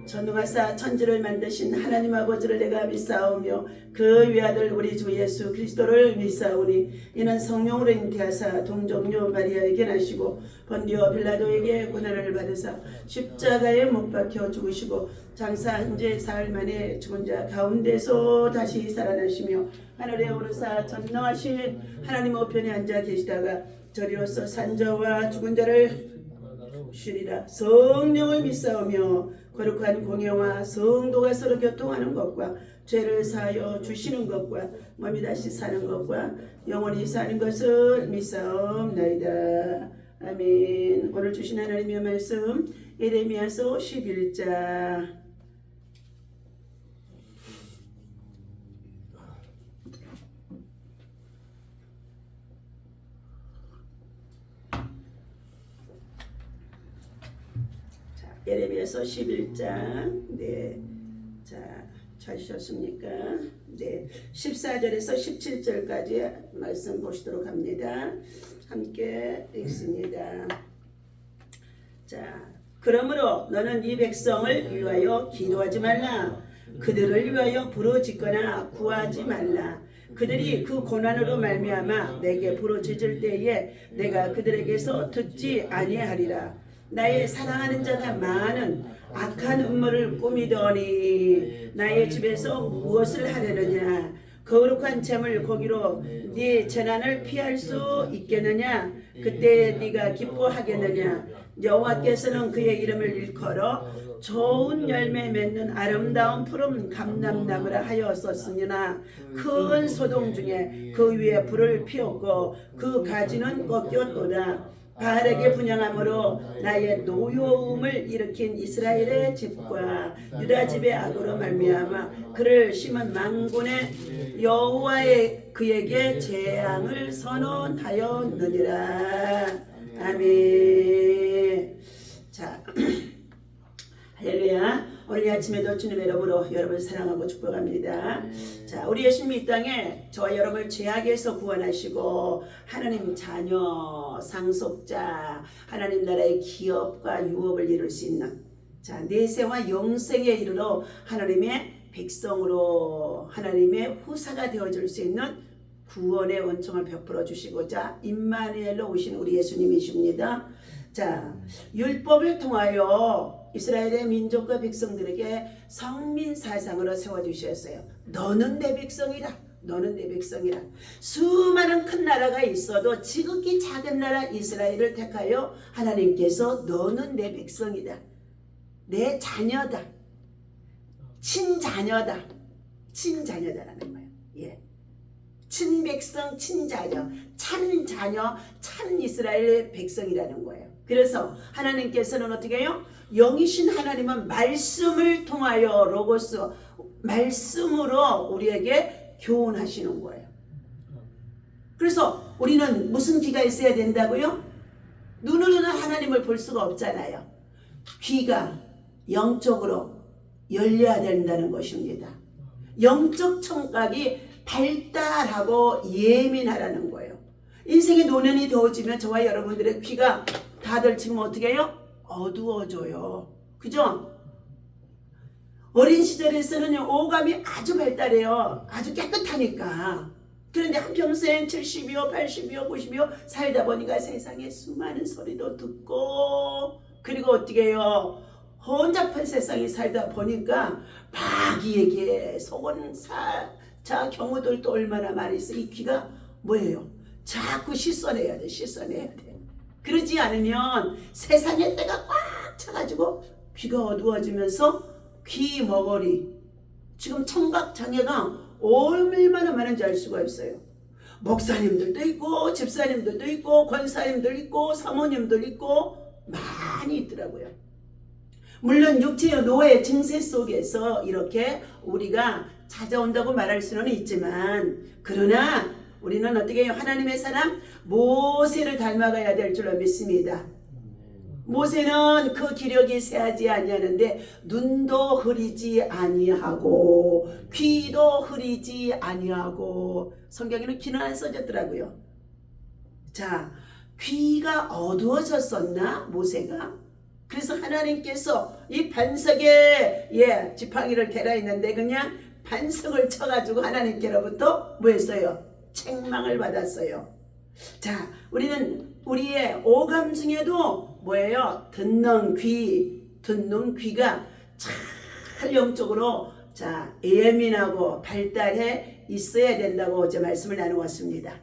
전능하사 천지를 만드신 하나님 아버지를 내가 믿사오며 그 외아들 우리 주 예수 그리스도를 믿사오니 이는 성령으로 잉태하사 동정녀 마리아에게 나시고 본디오 빌라도에게 고난을 받으사 십자가에 못 박혀 죽으시고 장사한 지 사흘 만에 죽은 자 가운데서 다시 살아나시며 하늘에 오르사 전능하신 하나님 우편에 앉아 계시다가 저리로서 산자와 죽은 자를 주시리라. 성령을 믿사오며 거룩한 공예와 성도가 서로 교통하는 것과 죄를 사하여 주시는 것과 몸이 다시 사는 것과 영원히 사는 것을 믿사옵나이다. 아멘. 오늘 주신 하나님의 말씀 예레미야서 11장 예레미야서 11장 네, 자 찾으셨습니까? 네, 14절에서 17절까지 말씀 보시도록 합니다. 함께 읽습니다. 자, 그러므로 너는 이 백성을 위하여 기도하지 말라. 그들을 위하여 부르짖거나 구하지 말라. 그들이 그 고난으로 말미암아 내게 부르짖을 때에 내가 그들에게서 듣지 아니하리라. 나의 사랑하는 자가 많은 악한 음모를 꾸미더니 나의 집에서 무엇을 하려느냐? 거룩한 재물 고기로 네 재난을 피할 수 있겠느냐? 그때 네가 기뻐하겠느냐? 여호와께서는 그의 이름을 일컬어 좋은 열매 맺는 아름다운 푸른 감람나무라 하였었으나 큰 소동 중에 그 위에 불을 피웠고 그 가지는 꺾였도다. 바알에게 분향함으로 나의 노여움을 일으킨 이스라엘의 집과 유다 집의 악으로 말미암아 그를 심은 만군의 여호와의 그에게 재앙을 선언하였느니라. 아멘. 자, 할렐루야. 오늘 아침에도 주님의 이름으로 여러분을 사랑하고 축복합니다. 자, 우리 예수님이 이 땅에 저와 여러분을 죄악에서 구원하시고 하나님 자녀, 상속자, 하나님 나라의 기업과 유업을 이룰 수 있는 자, 내세와 영생에 이르러 하나님의 백성으로 하나님의 후사가 되어줄 수 있는 구원의 원총을 베풀어 주시고자 임마누엘로 오신 우리 예수님이십니다. 자, 율법을 통하여 이스라엘의 민족과 백성들에게 성민 사상으로 세워주셨어요. 너는 내 백성이라. 너는 내 백성이라. 수많은 큰 나라가 있어도 지극히 작은 나라 이스라엘을 택하여 하나님께서 너는 내 백성이다. 내 자녀다. 친자녀다. 친자녀다라는 거예요. 예. 친백성, 친자녀, 참자녀, 참 이스라엘의 백성이라는 거예요. 그래서 하나님께서는 어떻게 해요? 영이신 하나님은 말씀을 통하여 로고스, 말씀으로 우리에게 교훈하시는 거예요. 그래서 우리는 무슨 귀가 있어야 된다고요? 눈으로는 하나님을 볼 수가 없잖아요. 귀가 영적으로 열려야 된다는 것입니다. 영적 청각이 발달하고 예민하라는 거예요. 인생의 노년이 더워지면 저와 여러분들의 귀가 다들 지금 어떻게 해요? 어두워져요. 그죠? 어린 시절에서는 오감이 아주 발달해요. 아주 깨끗하니까. 그런데 한평생 70이요, 80이요, 90이요 살다 보니까 세상에 수많은 소리도 듣고 그리고 어떻게 해요? 혼잡한 세상에 살다 보니까 마귀에게 속은 자 경우들도 얼마나 많이 있어. 이 귀가 뭐예요? 자꾸 씻어내야 돼. 씻어내야 돼. 그러지 않으면 세상의 때가 꽉 차가지고 귀가 어두워지면서 귀 머거리 지금 청각 장애가 얼마나 많은지 알 수가 있어요. 목사님들도 있고 집사님들도 있고 권사님들 있고 사모님들 있고 많이 있더라고요. 물론 육체의 노예 증세 속에서 이렇게 우리가 찾아온다고 말할 수는 있지만 그러나 우리는 어떻게 해요? 하나님의 사람 모세를 닮아가야 될 줄로 믿습니다. 모세는 그 기력이 세하지 아니하는데 눈도 흐리지 아니하고 귀도 흐리지 아니하고 성경에는 귀는 안 써졌더라고요. 자, 귀가 어두워졌었나 모세가? 그래서 하나님께서 이 반석에 지팡이를 대라 있는데 그냥 반석을 쳐가지고 하나님께로부터 뭐 했어요? 책망을 받았어요. 자, 우리는 우리의 오감 중에도 뭐예요? 듣는 귀가 잘 영적으로 예민하고 발달해 있어야 된다고 어제 말씀을 나누었습니다.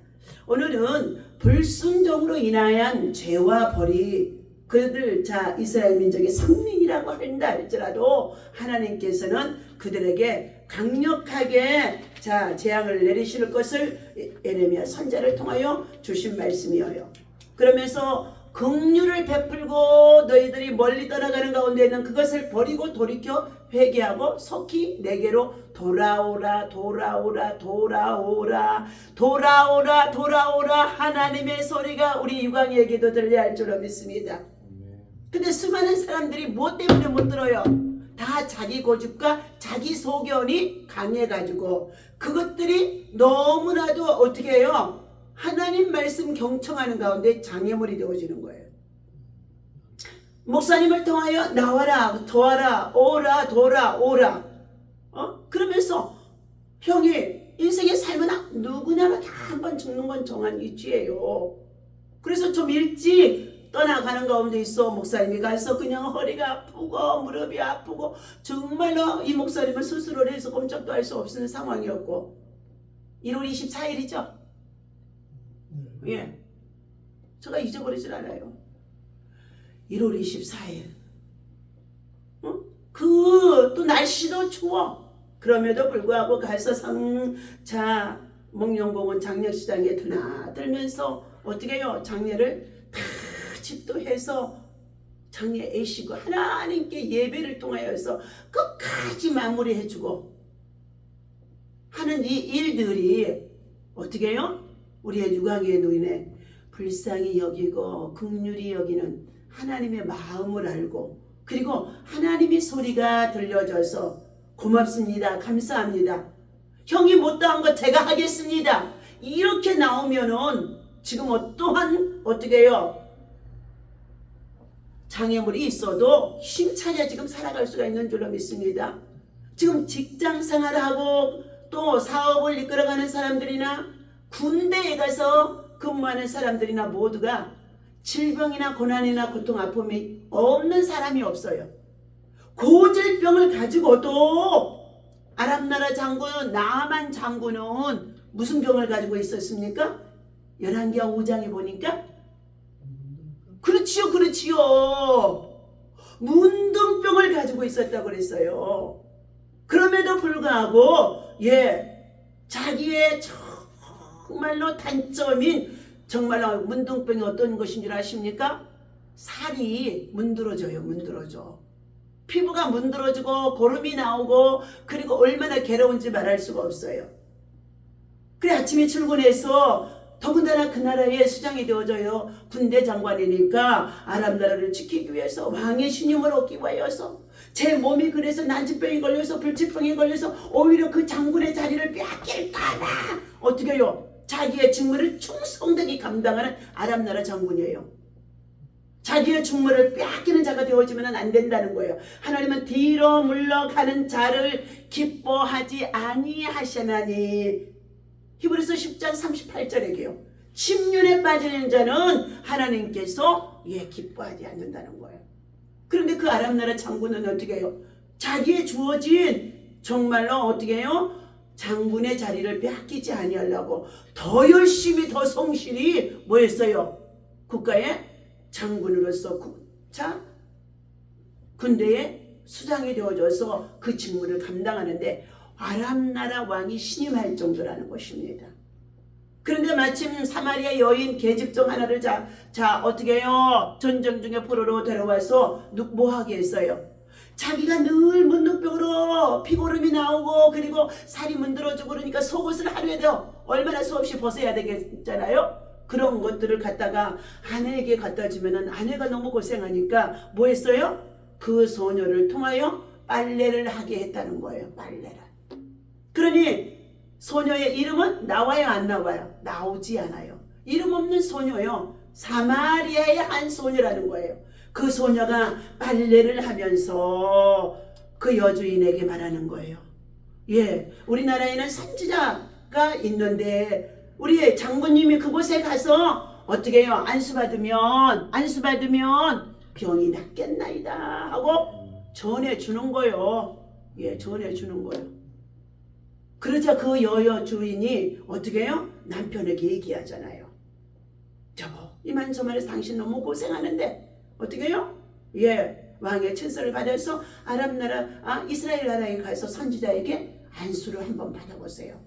오늘은 불순종으로 인하여 죄와 벌이 그들 이스라엘 민족의 성민이라고 한다 할지라도 하나님께서는 그들에게 강력하게 재앙을 내리실 것을 예레미야 선지자를 통하여 주신 말씀이에요. 그러면서 긍휼을 베풀고 너희들이 멀리 떠나가는 가운데는 그것을 버리고 돌이켜 회개하고 속히 내게로 돌아오라 하나님의 소리가 우리 유광이에게도 들려야 할 줄로 믿습니다. 근데 수많은 사람들이 뭐 때문에 못 들어요? 다 자기 고집과 자기 소견이 강해가지고 그것들이 너무나도 어떻게 해요? 하나님 말씀 경청하는 가운데 장애물이 되어지는 거예요. 목사님을 통하여 나와라, 도와라, 오라, 오라. 그러면서 형이 인생의 삶은 누구냐가 다 한 번 죽는 건 정한 이치예요. 그래서 좀 일찍 떠나가는 가운데 있어 목사님이 가서 그냥 허리가 아프고 무릎이 아프고 정말로 이 목사님은 수술을 해서 꼼짝도 할 수 없는 상황이었고 1월 24일이죠. 제가 잊어버리질 않아요. 1월 24일. 또 날씨도 추워. 그럼에도 불구하고 가서 목련공원 장례시장에 드나들면서 어떻게 해요? 장례를 다 집도해서 장례 애시고 하나님께 예배를 통하여서 끝까지 마무리해주고 하는 이 일들이 어떻게 해요? 우리의 유광의 노인에 불쌍히 여기고 긍휼히 여기는 하나님의 마음을 알고 그리고 하나님의 소리가 들려져서 고맙습니다. 감사합니다. 형이 못다한 거 제가 하겠습니다. 이렇게 나오면은 지금 어떠한 어떻게 해요? 장애물이 있어도 힘차게 지금 살아갈 수가 있는 줄로 믿습니다. 지금 직장 생활하고 또 사업을 이끌어가는 사람들이나 군대에 가서 근무하는 사람들이나 모두가 질병이나 고난이나 고통 아픔이 없는 사람이 없어요. 고질병을 가지고도 아랍나라 장군 나아만 장군은 무슨 병을 가지고 있었습니까? 열왕기하 5장에 보니까 그렇지요. 문둥병을 가지고 있었다고 그랬어요. 그럼에도 불구하고 자기의 정말로 단점인 정말로 문둥병이 어떤 것인 줄 아십니까? 살이 문드러져. 피부가 문드러지고 고름이 나오고 그리고 얼마나 괴로운지 말할 수가 없어요. 그래 아침에 출근해서 더군다나 그 나라의 수장이 되어져요. 군대 장관이니까 아랍나라를 지키기 위해서 왕의 신임을 얻기 위해서 제 몸이 그래서 난치병이 걸려서 불치병이 걸려서 오히려 그 장군의 자리를 빼앗길까봐 어떻게 해요? 자기의 직무를 충성되게 감당하는 아랍나라 장군이에요. 자기의 직무를 빼앗기는 자가 되어지면 안 된다는 거예요. 하나님은 뒤로 물러가는 자를 기뻐하지 아니하시나니 히브리서 10장 38절에게요. 침륜에 빠지는 자는 하나님께서 기뻐하지 않는다는 거예요. 그런데 그 아랍나라 장군은 어떻게 해요? 자기의 주어진 정말로 어떻게 해요? 장군의 자리를 빼앗기지 아니하려고 더 열심히 더 성실히 뭐 했어요? 국가의 장군으로서 군대의 수장이 되어져서 그 직무를 감당하는데 아랍나라 왕이 신임할 정도라는 것입니다. 그런데 마침 사마리아 여인 계집종 하나를 어떻게 해요? 전쟁 중에 포로로 데려와서 뭐하게 했어요? 자기가 늘 문둥병으로 피고름이 나오고 그리고 살이 문드러지고 그러니까 속옷을 하루에도 얼마나 수없이 벗어야 되겠잖아요. 그런 것들을 갖다가 아내에게 갖다 주면은 아내가 너무 고생하니까 뭐 했어요? 그 소녀를 통하여 빨래를 하게 했다는 거예요. 빨래를. 그러니 소녀의 이름은 나와요 안 나와요? 나오지 않아요. 이름 없는 소녀요. 사마리아의 한 소녀라는 거예요. 그 소녀가 빨래를 하면서 그 여주인에게 말하는 거예요. 예, 우리나라에는 선지자가 있는데 우리 장군님이 그곳에 가서 어떻게 해요? 안수받으면 병이 낫겠나이다 하고 전해주는 거예요. 예, 전해주는 거예요. 그러자 그 여여 주인이 어떻게 해요? 남편에게 얘기하잖아요. 저거 이만저만해서 당신 너무 고생하는데 어떻게 해요? 예, 왕의 친서를 받아서 아람 나라, 이스라엘 나라에 가서 선지자에게 안수를 한번 받아보세요.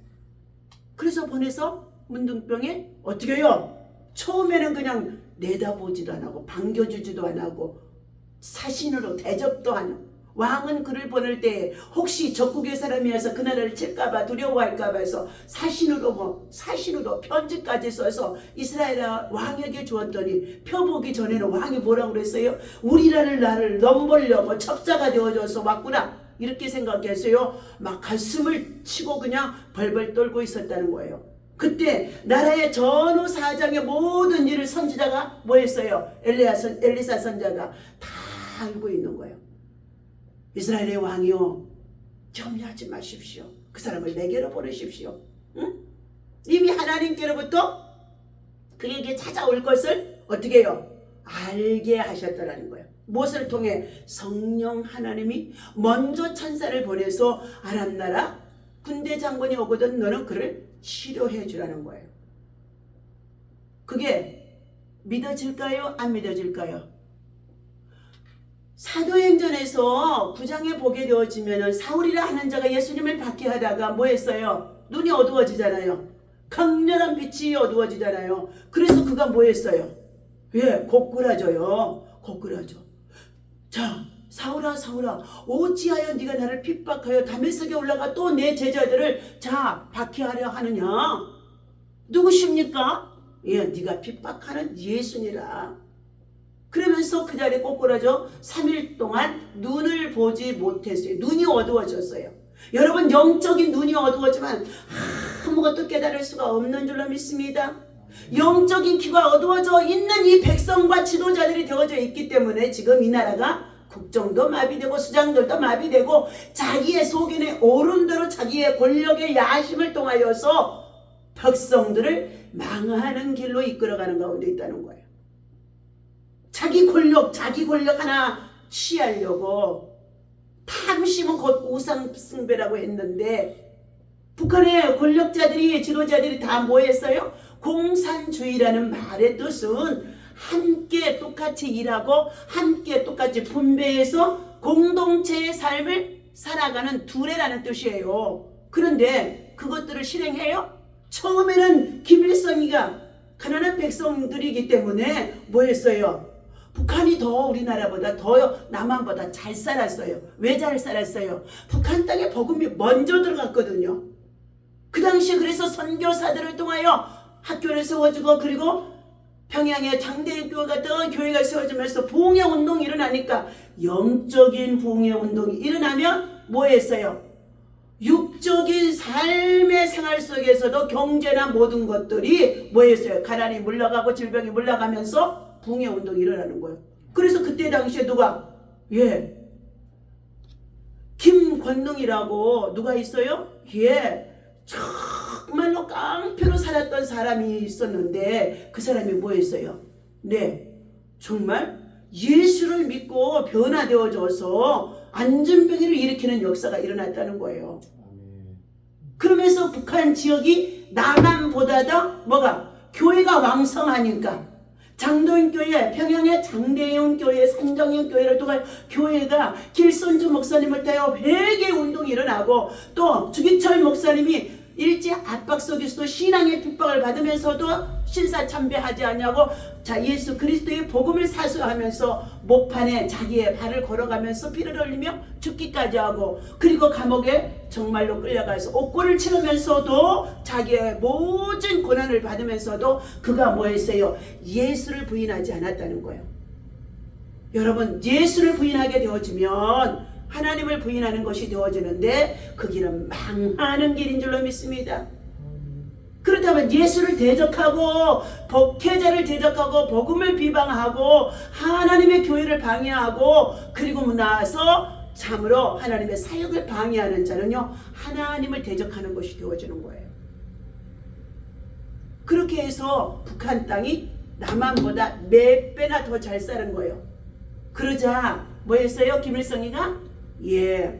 그래서 보내서 문둥병에 어떻게 해요? 처음에는 그냥 내다보지도 안 하고 반겨주지도 안 하고 사신으로 대접도 안 하고, 왕은 그를 보낼 때 혹시 적국의 사람이어서 그 나라를 칠까봐 두려워할까봐 해서 사신으로 편지까지 써서 이스라엘 왕에게 주었더니 펴보기 전에는 왕이 뭐라고 그랬어요? 우리라는 나를 넘보려고 첩자가 되어줘서 왔구나 이렇게 생각했어요. 막 가슴을 치고 그냥 벌벌 떨고 있었다는 거예요. 그때 나라의 전후 사장의 모든 일을 선지자가 뭐 했어요? 엘리사 선자가 다 알고 있는 거예요. 이스라엘의 왕이요, 염려하지 마십시오. 그 사람을 내게로 보내십시오. 응? 이미 하나님께로부터 그에게 찾아올 것을 어떻게 해요? 알게 하셨더라는 거예요. 무엇을 통해? 성령 하나님이 먼저 천사를 보내서 아람 나라 군대 장군이 오거든 너는 그를 치료해 주라는 거예요. 그게 믿어질까요? 안 믿어질까요? 사도행전에서 9장에 보게 되어지면 사울이라 하는 자가 예수님을 박해하다가 뭐 했어요? 눈이 어두워지잖아요. 강렬한 빛이 어두워지잖아요. 그래서 그가 뭐 했어요? 예, 고꾸라져요. 고꾸라져. 자, 사울아 어찌하여 네가 나를 핍박하여 다메섹에 올라가 또 내 제자들을 박해하려 하느냐? 누구십니까? 예, 네가 핍박하는 예수니라. 그러면서 그 자리에 꼬꾸라져 3일 동안 눈을 보지 못했어요. 눈이 어두워졌어요. 여러분, 영적인 눈이 어두워지면 아무것도 깨달을 수가 없는 줄로 믿습니다. 영적인 귀가 어두워져 있는 이 백성과 지도자들이 되어져 있기 때문에 지금 이 나라가 국정도 마비되고 수장들도 마비되고 자기의 속인의 오른대로 자기의 권력의 야심을 통하여서 백성들을 망하는 길로 이끌어가는 가운데 있다는 거예요. 자기 권력 하나 취하려고 탐심은 곧 우상숭배라고 했는데 북한의 권력자들이 지도자들이 다 뭐 했어요? 공산주의라는 말의 뜻은 함께 똑같이 일하고 함께 똑같이 분배해서 공동체의 삶을 살아가는 두레라는 뜻이에요. 그런데 그것들을 실행해요? 처음에는 김일성이가 가난한 백성들이기 때문에 뭐 했어요? 북한이 더 우리나라보다 더 남한보다 잘 살았어요. 왜 잘 살았어요? 북한 땅에 복음이 먼저 들어갔거든요. 그 당시에 그래서 선교사들을 통하여 학교를 세워주고 그리고 평양에 장대교회 같은 교회가 세워지면서 부흥회운동이 일어나니까 영적인 부흥회운동이 일어나면 뭐 했어요? 육적인 삶의 생활 속에서도 경제나 모든 것들이 뭐 했어요? 가난이 물러가고 질병이 물러가면서 부흥회운동이 일어나는 거예요. 그래서 그때 당시에 누가? 예, 김권능이라고 누가 있어요? 예, 정말로 깡패로 살았던 사람이 있었는데 그 사람이 뭐 했어요? 네, 정말 예수를 믿고 변화되어져서 안전병을 일으키는 역사가 일어났다는 거예요. 그러면서 북한 지역이 남한보다도 뭐가? 교회가 왕성하니까 장도인교회, 평양의 장대용교회, 산정용교회를 통해 교회가 길손주 목사님을 통해 회개운동이 일어나고 또 주기철 목사님이 일제 압박 속에서도 신앙의 핍박을 받으면서도 신사참배하지 않냐고 예수 그리스도의 복음을 사수하면서 목판에 자기의 발을 걸어가면서 피를 흘리며 죽기까지 하고 그리고 감옥에 정말로 끌려가서 옥고를 치르면서도 자기의 모든 고난을 받으면서도 그가 뭐 했어요? 예수를 부인하지 않았다는 거예요. 여러분, 예수를 부인하게 되어지면 하나님을 부인하는 것이 되어지는데 그 길은 망하는 길인 줄로 믿습니다. 그렇다면 예수를 대적하고 목회자를 대적하고 복음을 비방하고 하나님의 교회를 방해하고 그리고 나서 참으로 하나님의 사역을 방해하는 자는요, 하나님을 대적하는 것이 되어지는 거예요. 그렇게 해서 북한 땅이 남한보다 몇 배나 더 잘 사는 거예요. 그러자 뭐 했어요? 김일성이가? 예,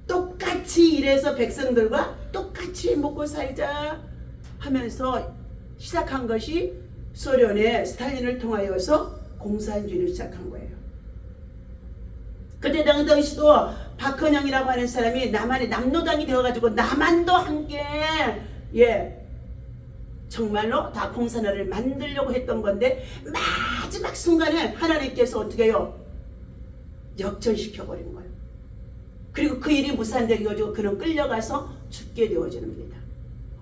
똑같이 일해서 백성들과 똑같이 먹고 살자 하면서 시작한 것이 소련의 스탈린을 통하여서 공산주의를 시작한 거예요. 그때 당시도 박헌영이라고 하는 사람이 남한의 남노당이 되어가지고 남한도 함께 정말로 다 공산화를 만들려고 했던 건데 마지막 순간에 하나님께서 어떻게 해요? 역전시켜버린 거예요. 그리고 그 일이 무산되게 가지고 그는 끌려가서 죽게 되어지는 겁니다.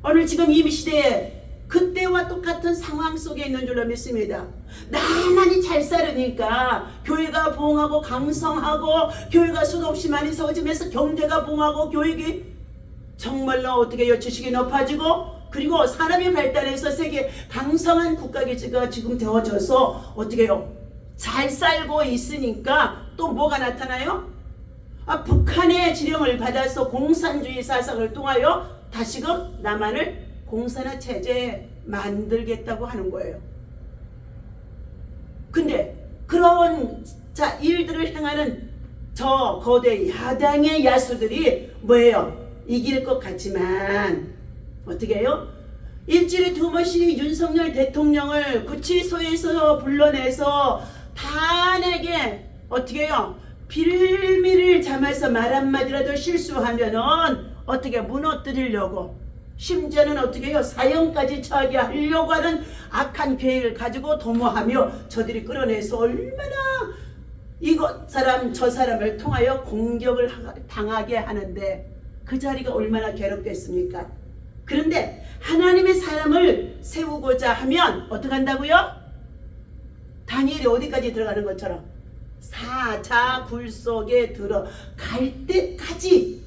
오늘 지금 이 시대에 그때와 똑같은 상황 속에 있는 줄로 믿습니다. 나만이 잘 살으니까 교회가 부흥하고 강성하고 교회가 수없이 많이 세워지면서 경제가 부흥하고 교육이 정말로 어떻게 해요? 지식이 높아지고 그리고 산업이 발달해서 세계 강성한 국가가 지금 되어져서 어떻게 해요? 잘 살고 있으니까 또 뭐가 나타나요? 북한의 지령을 받아서 공산주의 사상을 통하여 다시금 남한을 공산화 체제에 만들겠다고 하는 거예요. 근데 그런 일들을 행하는 저 거대 야당의 야수들이 뭐예요? 이길 것 같지만 어떻게 해요? 일주일에 2번씩 윤석열 대통령을 구치소에서 불러내서 탄핵에 어떻게 해요? 빌미를 잠아서 말 한마디라도 실수하면은 어떻게 무너뜨리려고 심지어는 어떻게 해요? 사형까지 처하게 하려고 하는 악한 계획을 가지고 도모하며 저들이 끌어내서 얼마나 저 사람을 통하여 공격을 당하게 하는데 그 자리가 얼마나 괴롭겠습니까? 그런데 하나님의 사람을 세우고자 하면 어떻게 한다고요? 다니엘이 어디까지 들어가는 것처럼 사자굴 속에 들어갈 때까지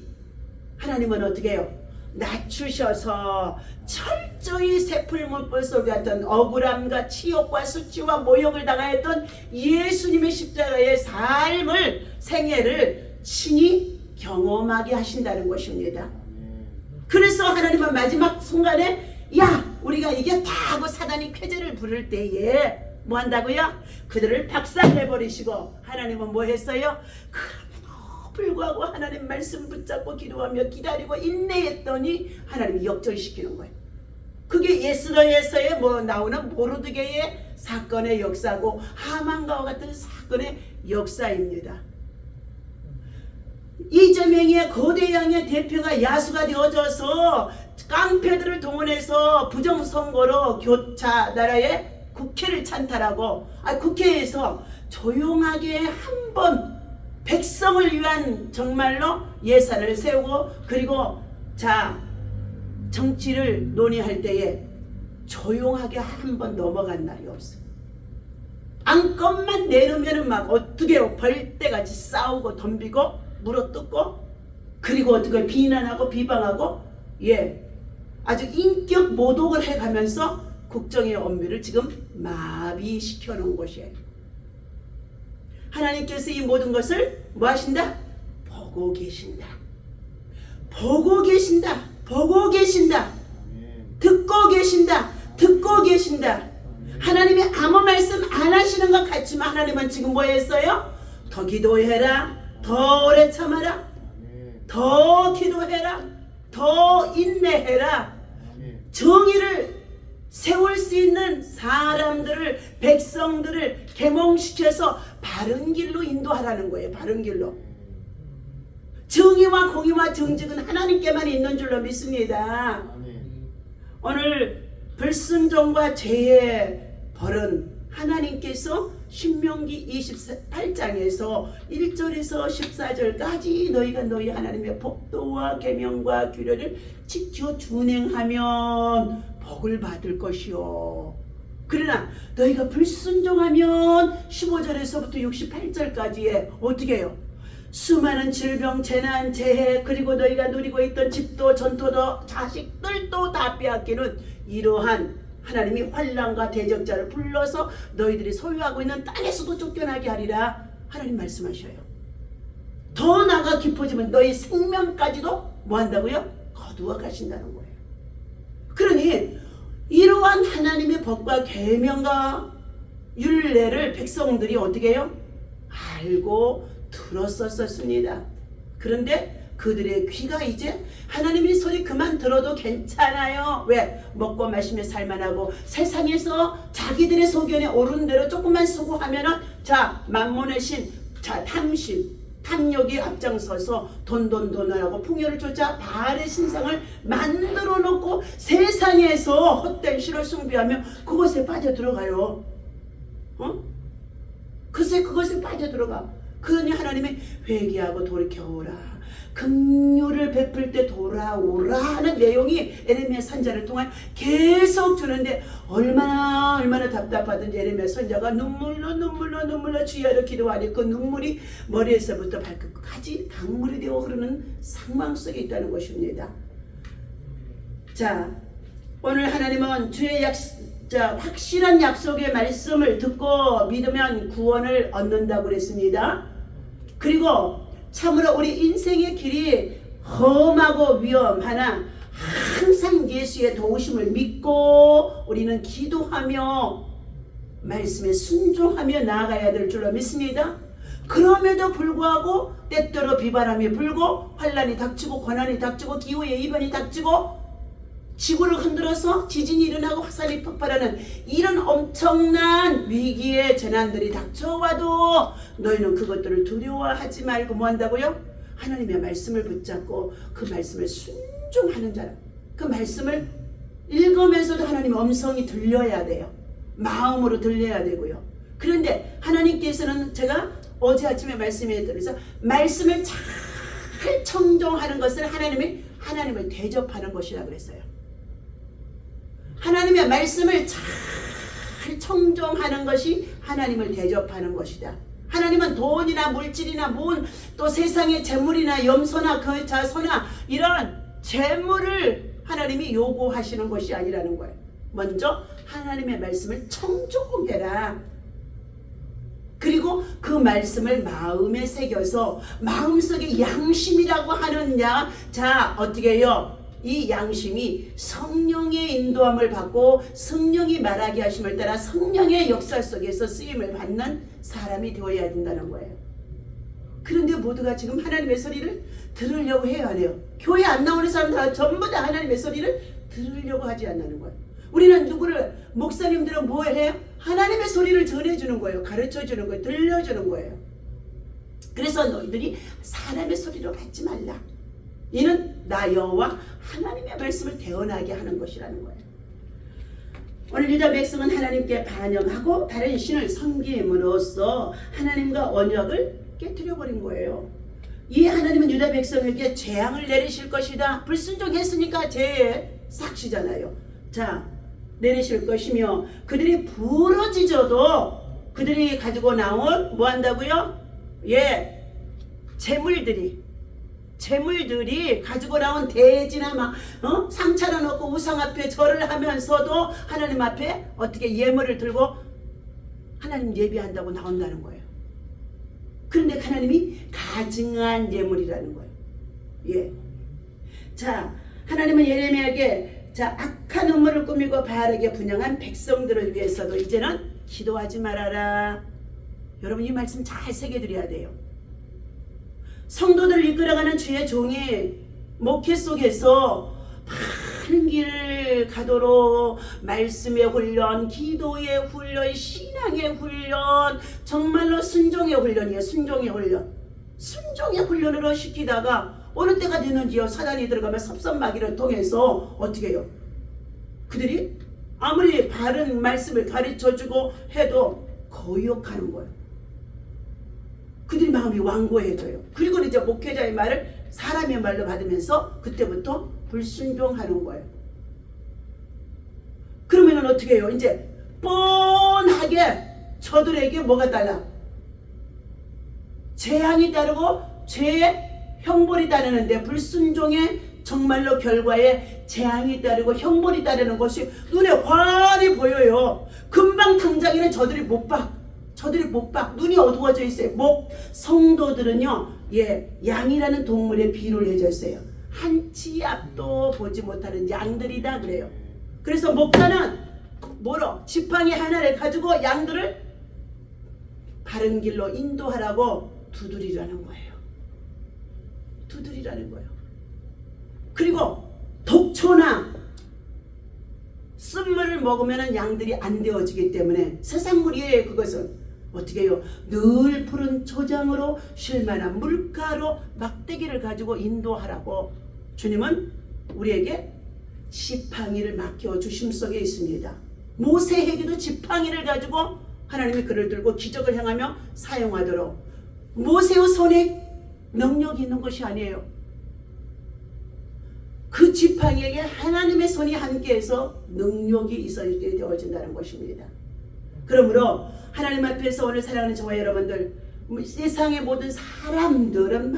하나님은 어떻게 해요? 낮추셔서 철저히 세풀물불 속에 같은 억울함과 치욕과 수치와 모욕을 당하였던 예수님의 십자가의 삶을 생애를 친히 경험하게 하신다는 것입니다. 그래서 하나님은 마지막 순간에 우리가 이겼다 하고 사단이 쾌재를 부를 때에 뭐 한다고요? 그들을 박살내버리시고 하나님은 뭐 했어요? 그럼에도 불구하고 하나님 말씀 붙잡고 기도하며 기다리고 인내했더니 하나님이 역전시키는 거예요. 그게 예스더에서의 나오는 모르드게의 사건의 역사고 하만과 같은 사건의 역사입니다. 이재명의 거대 양의 대표가 야수가 되어져서 깡패들을 동원해서 부정선거로 나라의 국회를 찬탈하고 국회에서 조용하게 한번 백성을 위한 정말로 예산을 세우고 그리고 정치를 논의할 때에 조용하게 한번 넘어간 날이 없어요. 안건만 내놓으면 막 어떻게 벌떼같이 싸우고 덤비고 물어뜯고 그리고 어떻게 비난하고 비방하고 아주 인격 모독을 해가면서 국정의 업무를 지금 마비시켜 놓은 것이에요. 하나님께서 이 모든 것을 뭐 하신다? 보고 계신다. 보고 계신다. 보고 계신다. 듣고 계신다. 듣고 계신다. 하나님이 아무 말씀 안 하시는 것 같지만 하나님은 지금 뭐 했어요? 더 기도해라. 더 오래 참아라. 더 기도해라. 더 인내해라. 정의를 세울 수 있는 사람들을 백성들을 계몽시켜서 바른 길로 인도하라는 거예요. 바른 길로. 정의와 공의와 정직은 하나님께만 있는 줄로 믿습니다. 오늘 불순종과 죄의 벌은 하나님께서 신명기 28장에서 1절에서 14절까지 너희가 너희 하나님의 법도와 계명과 규례를 지켜 준행하면 복을 받을 것이요. 그러나 너희가 불순종하면 15절에서부터 68절까지에 어떻게 해요? 수많은 질병, 재난, 재해, 그리고 너희가 누리고 있던 집도 전토도 자식들도 다 빼앗기는 이러한 하나님이 환난과 대적자를 불러서 너희들이 소유하고 있는 땅에서도 쫓겨나게 하리라 하나님 말씀하셔요. 더 나아가 깊어지면 너희 생명까지도 뭐 한다고요? 거두어 가신다는 거예요. 그러니 이러한 하나님의 법과 계명과 율례를 백성들이 어떻게 해요? 알고 들었었습니다. 그런데 그들의 귀가 이제 하나님의 소리 그만 들어도 괜찮아요. 왜? 먹고 마시며 살만하고 세상에서 자기들의 소견에 오르는 대로 조금만 수고하면은 자 만몬의 신, 자 탐심, 탐욕이 앞장서서 돈하고 풍요를 쫓아 바알의 신상을 만들어 놓고 세상에서 헛된 신을 숭배하며 그것에 빠져 들어가요. 그것에 빠져 들어가. 그러니 하나님이 회개하고 돌이켜오라, 긍휼을 베풀 때 돌아오라 하는 내용이 에레미야 선지자를 통해 계속 주는데 얼마나 답답하든지 에레미야 선지자가 눈물로 주여를 기도하니 그 눈물이 머리에서부터 발끝까지 강물이 되어 흐르는 상황 속에 있다는 것입니다. 자, 오늘 하나님은 주의 확실한 약속의 말씀을 듣고 믿으면 구원을 얻는다고 그랬습니다. 그리고 참으로 우리 인생의 길이 험하고 위험하나 항상 예수의 도우심을 믿고 우리는 기도하며 말씀에 순종하며 나아가야 될 줄로 믿습니다. 그럼에도 불구하고 때때로 비바람이 불고 환난이 닥치고 고난이 닥치고 기후의 이변이 닥치고 지구를 흔들어서 지진이 일어나고 화산이 폭발하는 이런 엄청난 위기의 재난들이 닥쳐와도 너희는 그것들을 두려워하지 말고 뭐 한다고요? 하나님의 말씀을 붙잡고 그 말씀을 순종하는 자라. 그 말씀을 읽으면서도 하나님의 음성이 들려야 돼요. 마음으로 들려야 되고요. 그런데 하나님께서는 제가 어제 아침에 말씀에 들어서 말씀을 잘 청정하는 것은 하나님을 대접하는 것이라 그랬어요. 하나님의 말씀을 잘 청정하는 것이 하나님을 대접하는 것이다. 하나님은 돈이나 물질이나 또 세상의 재물이나 염소나 자소나 이런 재물을 하나님이 요구하시는 것이 아니라는 거예요. 먼저 하나님의 말씀을 청정해라. 그리고 그 말씀을 마음에 새겨서 마음속에 양심이라고 하는 자 어떻게 해요? 이 양심이 성령의 인도함을 받고 성령이 말하게 하심을 따라 성령의 역사 속에서 쓰임을 받는 사람이 되어야 된다는 거예요. 그런데 모두가 지금 하나님의 소리를 들으려고 해요, 안 해요? 교회 안 나오는 사람들 전부 다 하나님의 소리를 들으려고 하지 않는 거예요. 우리는 목사님들은 뭐 해요? 하나님의 소리를 전해주는 거예요. 가르쳐주는 거예요. 들려주는 거예요. 그래서 너희들이 사람의 소리로 받지 말라. 이는 나 여호와 하나님의 말씀을 대언하게 하는 것이라는 거예요. 오늘 유다 백성은 하나님께 반역하고 다른 신을 섬김으로써 하나님과 언약을 깨트려버린 거예요. 이 하나님은 유다 백성에게 재앙을 내리실 것이다. 불순종했으니까 죄의 삭시잖아요. 자, 내리실 것이며 그들이 부러지져도 그들이 가지고 나온 뭐 한다고요? 재물들이 가지고 나온 돼지나 상 차려놓고 우상 앞에 절을 하면서도 하나님 앞에 어떻게 예물을 들고 하나님 예배한다고 나온다는 거예요. 그런데 하나님이 가증한 예물이라는 거예요. 예. 자, 하나님은 예레미야에게 악한 음모를 꾸미고 바알에게 분향한 백성들을 위해서도 이제는 기도하지 말아라. 여러분 이 말씀 잘 새겨드려야 돼요. 성도들을 이끌어가는 주의 종이 목회 속에서 바른 길을 가도록 말씀의 훈련, 기도의 훈련, 신앙의 훈련, 정말로 순종의 훈련이에요. 순종의 훈련으로 시키다가 어느 때가 되는지요. 사단이 들어가면 섭섭마귀를 통해서 어떻게 해요? 그들이 아무리 바른 말씀을 가르쳐주고 해도 거역하는 거예요. 그들이 마음이 완고해져요. 그리고 이제 목회자의 말을 사람의 말로 받으면서 그때부터 불순종하는 거예요. 그러면은 어떻게 해요? 이제 뻔하게 저들에게 뭐가 달라? 재앙이 따르고 죄의 형벌이 따르는데 불순종의 정말로 결과에 재앙이 따르고 형벌이 따르는 것이 눈에 환히 보여요. 금방 당장에는 저들이 못 봐. 눈이 어두워져 있어요. 성도들은요, 양이라는 동물의 비유를 해줘 있어요. 한 치 앞도 보지 못하는 양들이다 그래요. 그래서 목사는 지팡이 하나를 가지고 양들을 바른 길로 인도하라고 두드리라는 거예요. 그리고 독초나 쓴물을 먹으면 양들이 안 되어지기 때문에 세상물이에요. 그것은 어떻게 해요? 늘 푸른 초장으로 쉴만한 물가로 막대기를 가지고 인도하라고 주님은 우리에게 지팡이를 맡겨 주심 속에 있습니다. 모세에게도 지팡이를 가지고 하나님이 그를 들고 기적을 행하며 사용하도록, 모세의 손에 능력이 있는 것이 아니에요. 그 지팡이에게 하나님의 손이 함께해서 능력이 있어야 되어진다는 것입니다. 그러므로 하나님 앞에서 오늘 사랑하는 저와 여러분들, 세상의 모든 사람들은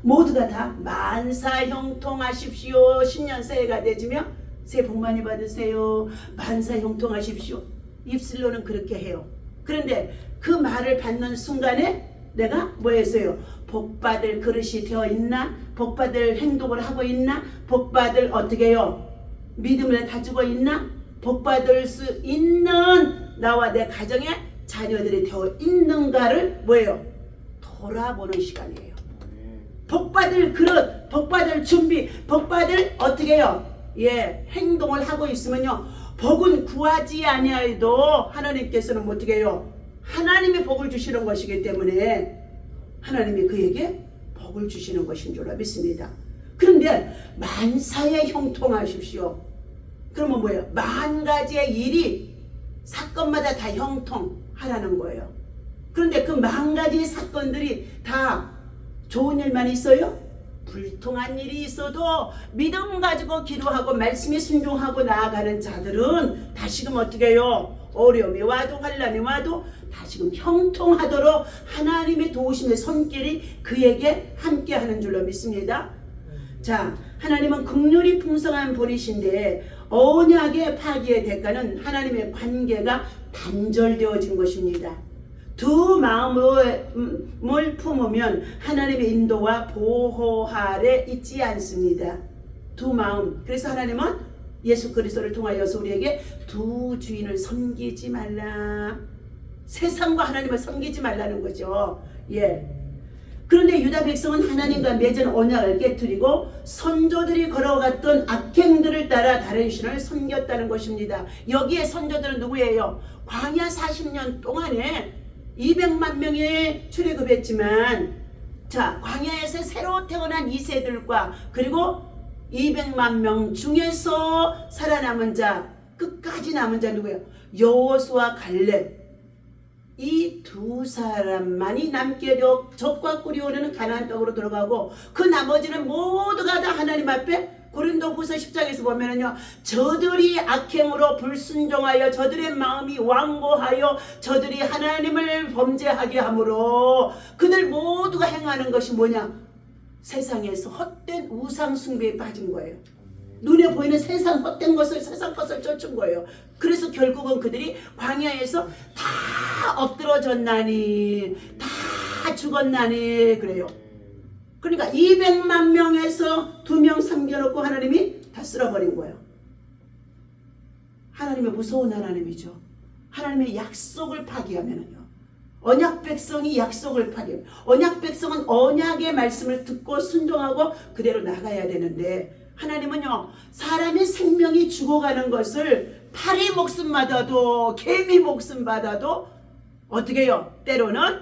모두가 다 만사형통하십시오. 신년 새해가 되지며 새해 복 많이 받으세요. 만사형통하십시오. 입술로는 그렇게 해요. 그런데 그 말을 받는 순간에 내가 뭐 했어요? 복받을 그릇이 되어 있나? 복받을 행동을 하고 있나? 복받을 어떻게 해요? 믿음을 가지고 있나? 복받을 수 있는 나와 내 가정의 자녀들이 되어 있는가를 뭐예요? 돌아보는 시간이에요. 복받을 그릇, 복받을 준비, 복받을 어떻게 해요? 행동을 하고 있으면요, 복은 구하지 아니하여도 하나님께서는 어떻게 해요? 하나님이 복을 주시는 것이기 때문에 하나님이 그에게 복을 주시는 것인 줄 믿습니다. 그런데 만사에 형통하십시오. 그러면 뭐예요? 만 가지의 일이 사건마다 다 형통하라는 거예요. 그런데 그 만 가지의 사건들이 다 좋은 일만 있어요? 불통한 일이 있어도 믿음 가지고 기도하고 말씀에 순종하고 나아가는 자들은 다시금 어떻게 해요? 어려움이 와도 환난이 와도 다시금 형통하도록 하나님의 도우심의 손길이 그에게 함께하는 줄로 믿습니다. 자, 하나님은 긍휼이 풍성한 분이신데 언약의 파기의 대가는 하나님의 관계가 단절되어진 것입니다. 두 마음을 품으면 하나님의 인도와 보호 아래 있지 않습니다. 두 마음. 그래서 하나님은 예수 그리스도를 통하여서 우리에게 두 주인을 섬기지 말라. 세상과 하나님을 섬기지 말라는 거죠. 그런데 유다 백성은 하나님과 맺은 언약을 깨뜨리고 선조들이 걸어갔던 악행들을 따라 다른 신을 섬겼다는 것입니다. 여기에 선조들은 누구예요? 광야 40년 동안에 200만 명이 출애굽했지만, 자, 광야에서 새로 태어난 2세들과 그리고 200만 명 중에서 살아남은 자, 끝까지 남은 자 누구예요? 여호수아 갈렙. 이 두 사람만이 남게 되어 적과 꿀이 오르는 가나안 땅으로 들어가고, 그 나머지는 모두가 다 하나님 앞에 고린도후서 10장에서 보면은요, 저들이 악행으로 불순종하여 저들의 마음이 완고하여 저들이 하나님을 범죄하게 하므로 그들 모두가 행하는 것이 뭐냐? 세상에서 헛된 우상 숭배에 빠진 거예요. 눈에 보이는 세상 헛된 것을, 세상 것을 쫓은 거예요. 그래서 결국은 그들이 광야에서 다 엎드러졌나니, 다 죽었나니 그래요. 그러니까 200만 명에서 2명 삼겨놓고 하나님이 다 쓸어버린 거예요. 하나님의 무서운 하나님이죠. 하나님의 약속을 파기하면은요, 언약 백성이 약속을 파기하면, 언약 백성은 언약의 말씀을 듣고 순종하고 그대로 나가야 되는데, 하나님은요, 사람의 생명이 죽어가는 것을 파리 목숨 받아도 개미 목숨 받아도 어떻게 해요? 때로는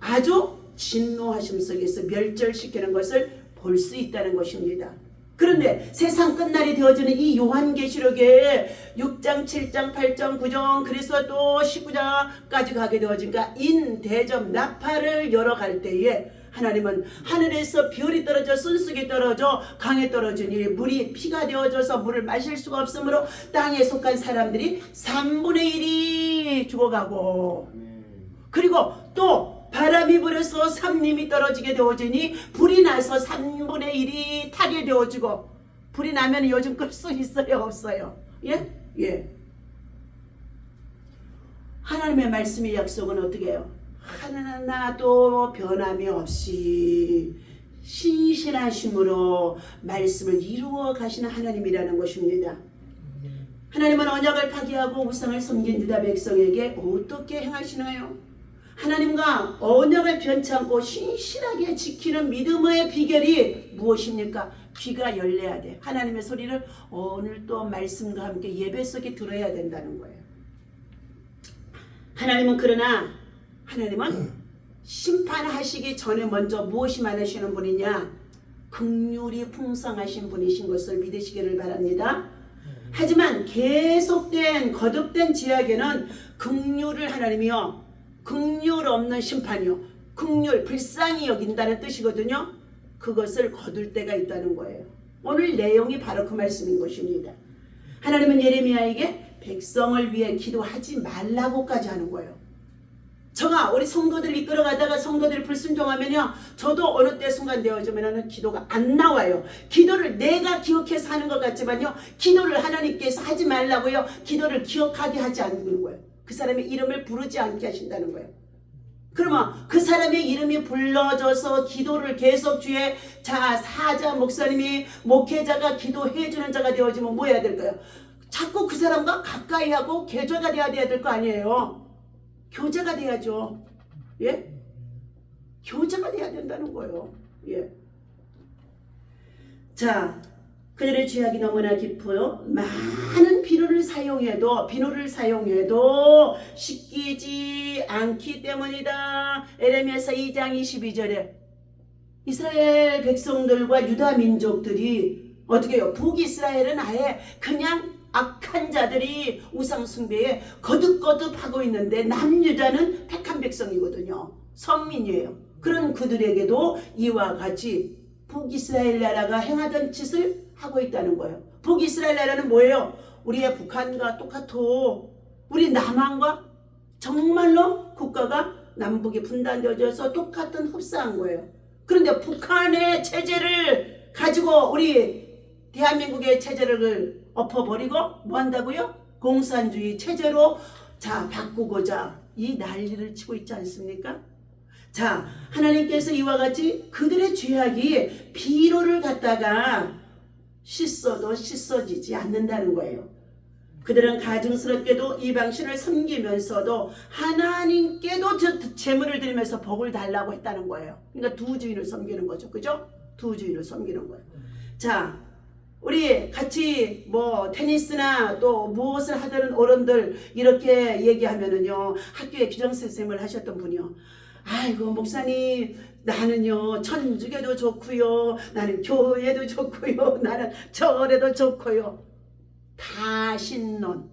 아주 진노하심 속에서 멸절시키는 것을 볼 수 있다는 것입니다. 그런데 세상 끝날이 되어지는 이 요한계시록에 6장, 7장, 8장, 9장, 그래서 또 19장까지 가게 되어지니까 인대접 나팔을 열어갈 때에 하나님은 하늘에서 별이 떨어져 순수기 떨어져 강에 떨어지니 물이 피가 되어져서 물을 마실 수가 없으므로 땅에 속한 사람들이 3분의 1이 죽어가고, 그리고 또 바람이 불어서 3림이 떨어지게 되어지니 불이 나서 3분의 1이 타게 되어지고 불이 나면 요즘 끌 수 있어요 없어요? 예? 예. 하나님의 말씀의 약속은 어떻게 해요? 하나도 변함이 없이 신실하심으로 말씀을 이루어 가시는 하나님이라는 것입니다. 하나님은 언약을 파기하고 우상을 섬긴 유다 백성에게 어떻게 행하시나요? 하나님과 언약을 변치 않고 신실하게 지키는 믿음의 비결이 무엇입니까? 귀가 열려야 돼. 하나님의 소리를 오늘 또 말씀과 함께 예배 속에 들어야 된다는 거예요. 하나님은 심판하시기 전에 먼저 무엇이 많으시는 분이냐? 긍휼이 풍성하신 분이신 것을 믿으시기를 바랍니다. 하지만 계속된 거듭된 죄악에는 긍휼을 하나님이요, 긍휼 없는 심판이요, 긍휼 불쌍히 여긴다는 뜻이거든요. 그것을 거둘 때가 있다는 거예요. 오늘 내용이 바로 그 말씀인 것입니다. 하나님은 예레미야에게 백성을 위해 기도하지 말라고까지 하는 거예요. 제가 우리 성도들을 이끌어가다가 성도들이 불순종하면요, 저도 어느 때 순간 되어지면은 기도가 안 나와요. 기도를 내가 기억해서 하는 것 같지만요, 기도를 하나님께서 하지 말라고요, 기도를 기억하게 하지 않는 거예요. 그 사람의 이름을 부르지 않게 하신다는 거예요. 그러면 그 사람의 이름이 불러져서 기도를 계속 주의 사자 목사님이 목회자가 기도해 주는 자가 되어지면 뭐 해야 될까요? 자꾸 그 사람과 가까이 하고 교제가 돼야 될 거 아니에요. 교제가 돼야죠. 예? 교제가 돼야 된다는 거예요. 예. 자, 그들의 죄악이 너무나 깊어요. 많은 비누를 사용해도 씻기지 않기 때문이다. 에레미야서 2장 22절에 이스라엘 백성들과 유다 민족들이 어떻게 해요? 북이스라엘은 아예 그냥 악한 자들이 우상 숭배에 거듭거듭하고 있는데 남유다는 택한 백성이거든요. 선민이에요. 그런 그들에게도 이와 같이 북이스라엘 나라가 행하던 짓을 하고 있다는 거예요. 북이스라엘 나라는 뭐예요? 우리의 북한과 똑같아. 우리 남한과 정말로 국가가 남북이 분단되어져서 똑같은 흡사한 거예요. 그런데 북한의 체제를 가지고 우리 대한민국의 체제를 엎어버리고 뭐 한다고요? 공산주의 체제로 바꾸고자 이 난리를 치고 있지 않습니까? 자, 하나님께서 이와 같이 그들의 죄악이 비로를 갖다가 씻어도 씻어지지 않는다는 거예요. 그들은 가증스럽게도 이방신을 섬기면서도 하나님께도 제물을 드리면서 복을 달라고 했다는 거예요. 그러니까 두 주인을 섬기는 거죠. 그죠? 두 주인을 섬기는 거예요. 자, 우리 같이 뭐 테니스나 또 무엇을 하던 어른들 이렇게 얘기하면은요, 학교에 규정선생님을 하셨던 분이요, 아이고 목사님, 나는요 천주교도 좋고요, 나는 교회도 좋고요, 나는 절에도 좋고요. 다 신론.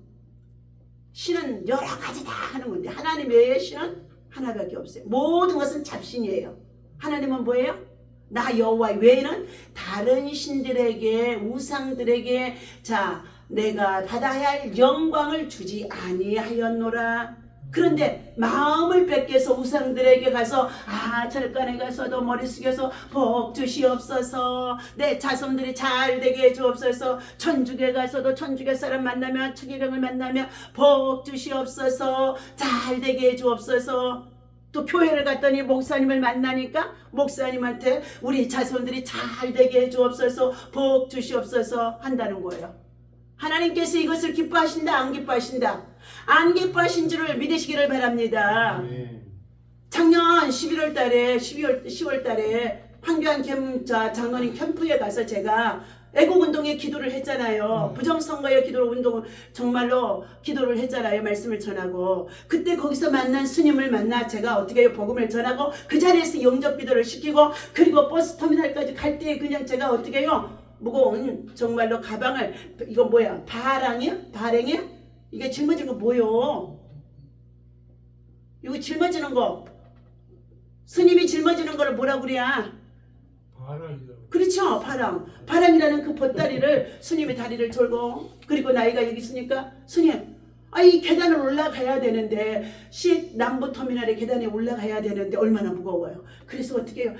신은 여러 가지 다 하는 건데 하나님의 신은 하나밖에 없어요. 모든 것은 잡신이에요. 하나님은 뭐예요? 나 여호와 외에는 다른 신들에게, 우상들에게 내가 받아야 할 영광을 주지 아니하였노라. 그런데 마음을 뺏겨서 우상들에게 가서 절간에 가서도 머리 숙여서 복 주시옵소서, 내 자손들이 잘 되게 해주옵소서, 천주교에 가서도 천주교 사람 만나면, 추기경을 만나면 복 주시옵소서, 잘 되게 해주옵소서. 또 교회를 갔더니 목사님을 만나니까 목사님한테 우리 자손들이 잘 되게 해주옵소서, 복 주시옵소서 한다는 거예요. 하나님께서 이것을 기뻐하신다, 안 기뻐하신다? 안 기뻐하신 줄을 믿으시기를 바랍니다. 작년 11월 달에 10월 달에 황교안 장로님 캠프에 가서 제가 애국운동에 기도를 했잖아요. 부정선거의 운동을 정말로 기도를 했잖아요. 말씀을 전하고. 그때 거기서 만난 스님을 만나 제가 어떻게 해요? 복음을 전하고 그 자리에서 영접기도를 시키고, 그리고 버스터미널까지 갈 때 그냥 제가 어떻게 해요? 무거운 정말로 가방을, 이거 뭐야? 발행이야? 이게 짊어지는 거 뭐요? 이거 짊어지는 거. 스님이 짊어지는 거를 뭐라고 그래야? 그렇죠. 바람이라는 그 보따리를 스님의 다리를 졸고, 그리고 나이가 여기 있으니까 스님 이 계단을 올라가야 되는데 남부터미널의 계단에 올라가야 되는데 얼마나 무거워요. 그래서 어떻게 해요?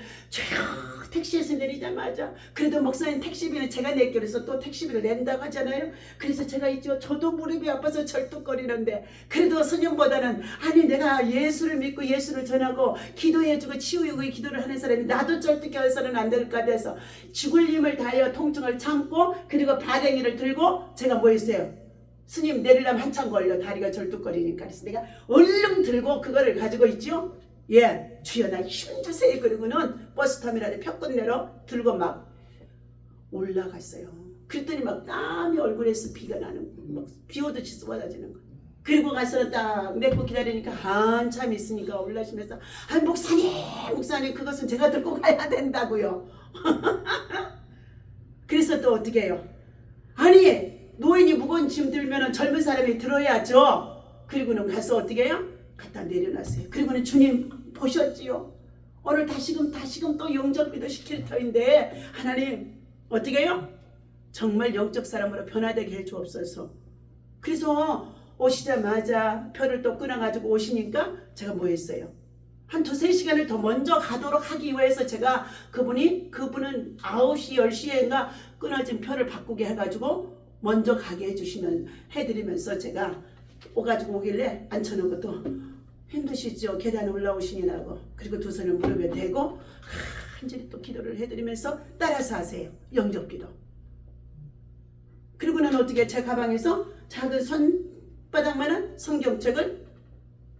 택시에서 내리자마자 그래도 목사님 택시비는 제가 낼게요. 그래서 또 택시비를 낸다고 하잖아요. 그래서 제가 있죠. 저도 무릎이 아파서 절뚝거리는데 그래도 스님보다는 아니 내가 예수를 믿고 예수를 전하고 기도해주고 치유고 기도를 하는 사람이 나도 절뚝해서는 안 될까 돼서 죽을 힘을 다하여 통증을 참고 그리고 바댕이를 들고 제가 뭐 했어요? 스님 내리려면 한참 걸려. 다리가 절뚝거리니까. 그래서 내가 얼른 들고 그거를 가지고 있죠. 예, 주여 나 힘주세요. 그리고는 버스터미널에 벽끝내로 들고 막 올라갔어요. 그랬더니 막 땀이 얼굴에서 비가 나는 막 비오듯이 쏟아지는 거. 그리고 가서 딱 내고 기다리니까 한참 있으니까 올라오시면서 목사님 그것은 제가 들고 가야 된다고요. 그래서 또 어떻게 해요? 아니 노인이 무거운 짐 들면은 젊은 사람이 들어야죠. 그리고는 가서 어떻게 해요? 갖다 내려놨어요. 그리고는 주님 보셨지요? 오늘 다시금 또 영접기도 시킬 터인데 하나님 어떻게 해요? 정말 영적 사람으로 변화되게 해주옵소서. 그래서 오시자마자 표를 또 끊어가지고 오시니까 제가 뭐 했어요? 한 2-3시간을 더 먼저 가도록 하기 위해서 제가 그분은 9시 10시에인가 끊어진 표를 바꾸게 해가지고 먼저 가게 해드리면서 제가 오가지고 오길래 앉혀놓은 것도 힘드시죠? 계단 올라오시니라고. 그리고 두 손을 무릎에 대고 간절히 또 기도를 해드리면서 따라서 하세요. 영접기도. 그리고는 어떻게 제 가방에서 작은 손바닥만한 성경책을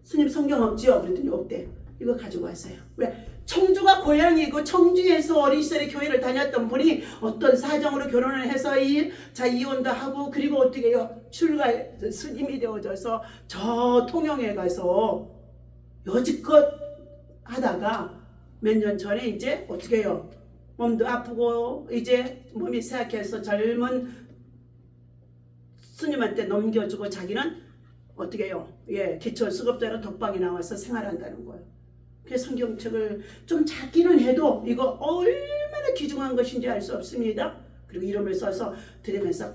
스님 성경 없지요? 그랬더니 없대. 이거 가지고 왔어요. 왜? 청주가 고향이고 청주에서 어린 시절에 교회를 다녔던 분이 어떤 사정으로 결혼을 해서 이혼도 하고 그리고 어떻게 해요? 스님이 되어져서 저 통영에 가서 여지껏 하다가 몇 년 전에 이제 어떻게 해요? 몸도 아프고 이제 몸이 쇠약해서 젊은 스님한테 넘겨주고 자기는 어떻게 해요? 예, 기초 수급자로 독방에 나와서 생활한다는 거예요. 그 성경책을 좀 작기는 해도 이거 얼마나 귀중한 것인지 알 수 없습니다. 그리고 이름을 써서 들으면서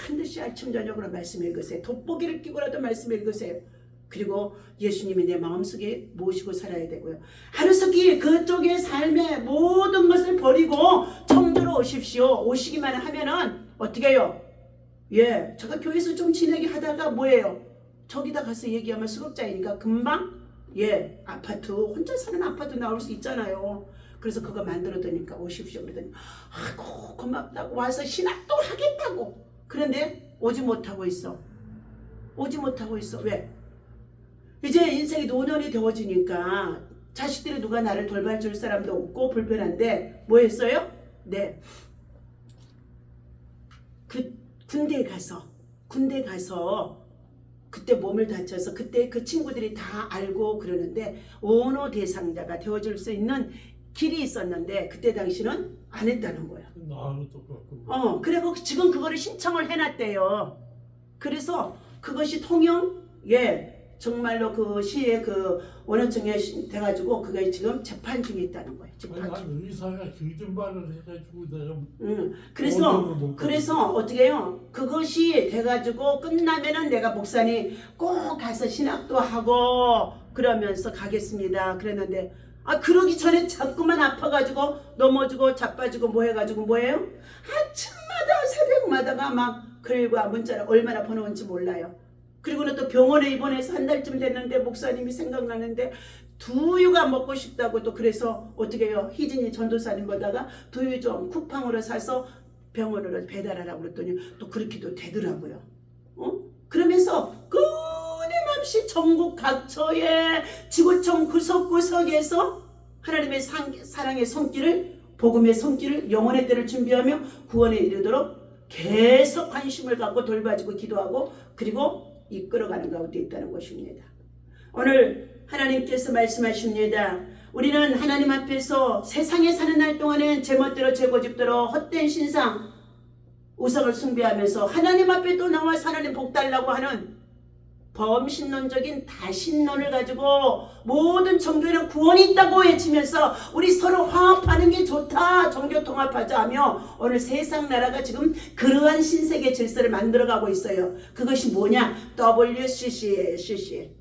반드시 아침 저녁으로 말씀 읽으세요. 돋보기를 끼고라도 말씀 읽으세요. 그리고 예수님이 내 마음속에 모시고 살아야 되고요. 하루속히 그쪽의 삶의 모든 것을 버리고 청주로 오십시오. 오시기만 하면은 어떻게 해요? 예, 제가 교회에서 좀 지내게 하다가 뭐예요? 저기다 가서 얘기하면 수급자이니까 금방 예, 아파트 혼자 사는 아파트 나올 수 있잖아요. 그래서 그거 만들어두니까 오십시오. 그러더니 아이고 고맙다고 와서 신학도 하겠다고. 그런데 오지 못하고 있어. 왜? 이제 인생이 노년이 되어지니까 자식들이 누가 나를 돌봐줄 사람도 없고 불편한데 뭐 했어요? 네. 군대 가서 그때 몸을 다쳐서 그때 그 친구들이 다 알고 그러는데 언어 대상자가 되어줄 수 있는 길이 있었는데 그때 당시는 안 했다는 거야. 나하고 똑같고. 그리고 지금 그거를 신청을 해놨대요. 그래서 그것이 통영 정말로 그 시의 그 원어청에 돼가지고 그게 지금 재판 중에 있다는 거예요. 난 의사가 거짓말을 해가지고 내가. 그래서 어떻게 해요? 그것이 돼가지고 끝나면은 내가 목사님 꼭 가서 신학도 하고 그러면서 가겠습니다. 그랬는데 그러기 전에 자꾸만 아파가지고 넘어지고 자빠지고 뭐 해가지고 뭐예요? 아침마다 새벽마다가 막 글과 문자를 얼마나 보내온지 몰라요. 그리고는 또 병원에 입원해서 한 달쯤 됐는데 목사님이 생각나는데 두유가 먹고 싶다고 또 그래서 어떻게 해요? 희진이 전도사님 보다가 두유 좀 쿠팡으로 사서 병원으로 배달하라고 그랬더니 또 그렇게도 되더라고요. 그러면서 끊임없이 전국 각처의 지구촌 구석구석에서 하나님의 사랑의 손길을 복음의 손길을 영혼의 때를 준비하며 구원에 이르도록 계속 관심을 갖고 돌봐주고 기도하고 그리고 이끌어가는 가운데 있다는 것입니다. 오늘 하나님께서 말씀하십니다. 우리는 하나님 앞에서 세상에 사는 날 동안엔 제멋대로 제고집대로 헛된 신상 우상을 숭배하면서 하나님 앞에 또 나와 하나님 복 달라고 하는 범신론적인 다신론을 가지고 모든 종교에는 구원이 있다고 외치면서 우리 서로 화합하는 게 좋다, 종교 통합하자 하며 오늘 세상 나라가 지금 그러한 신세계 질서를 만들어가고 있어요. 그것이 뭐냐? WCC예요. CC.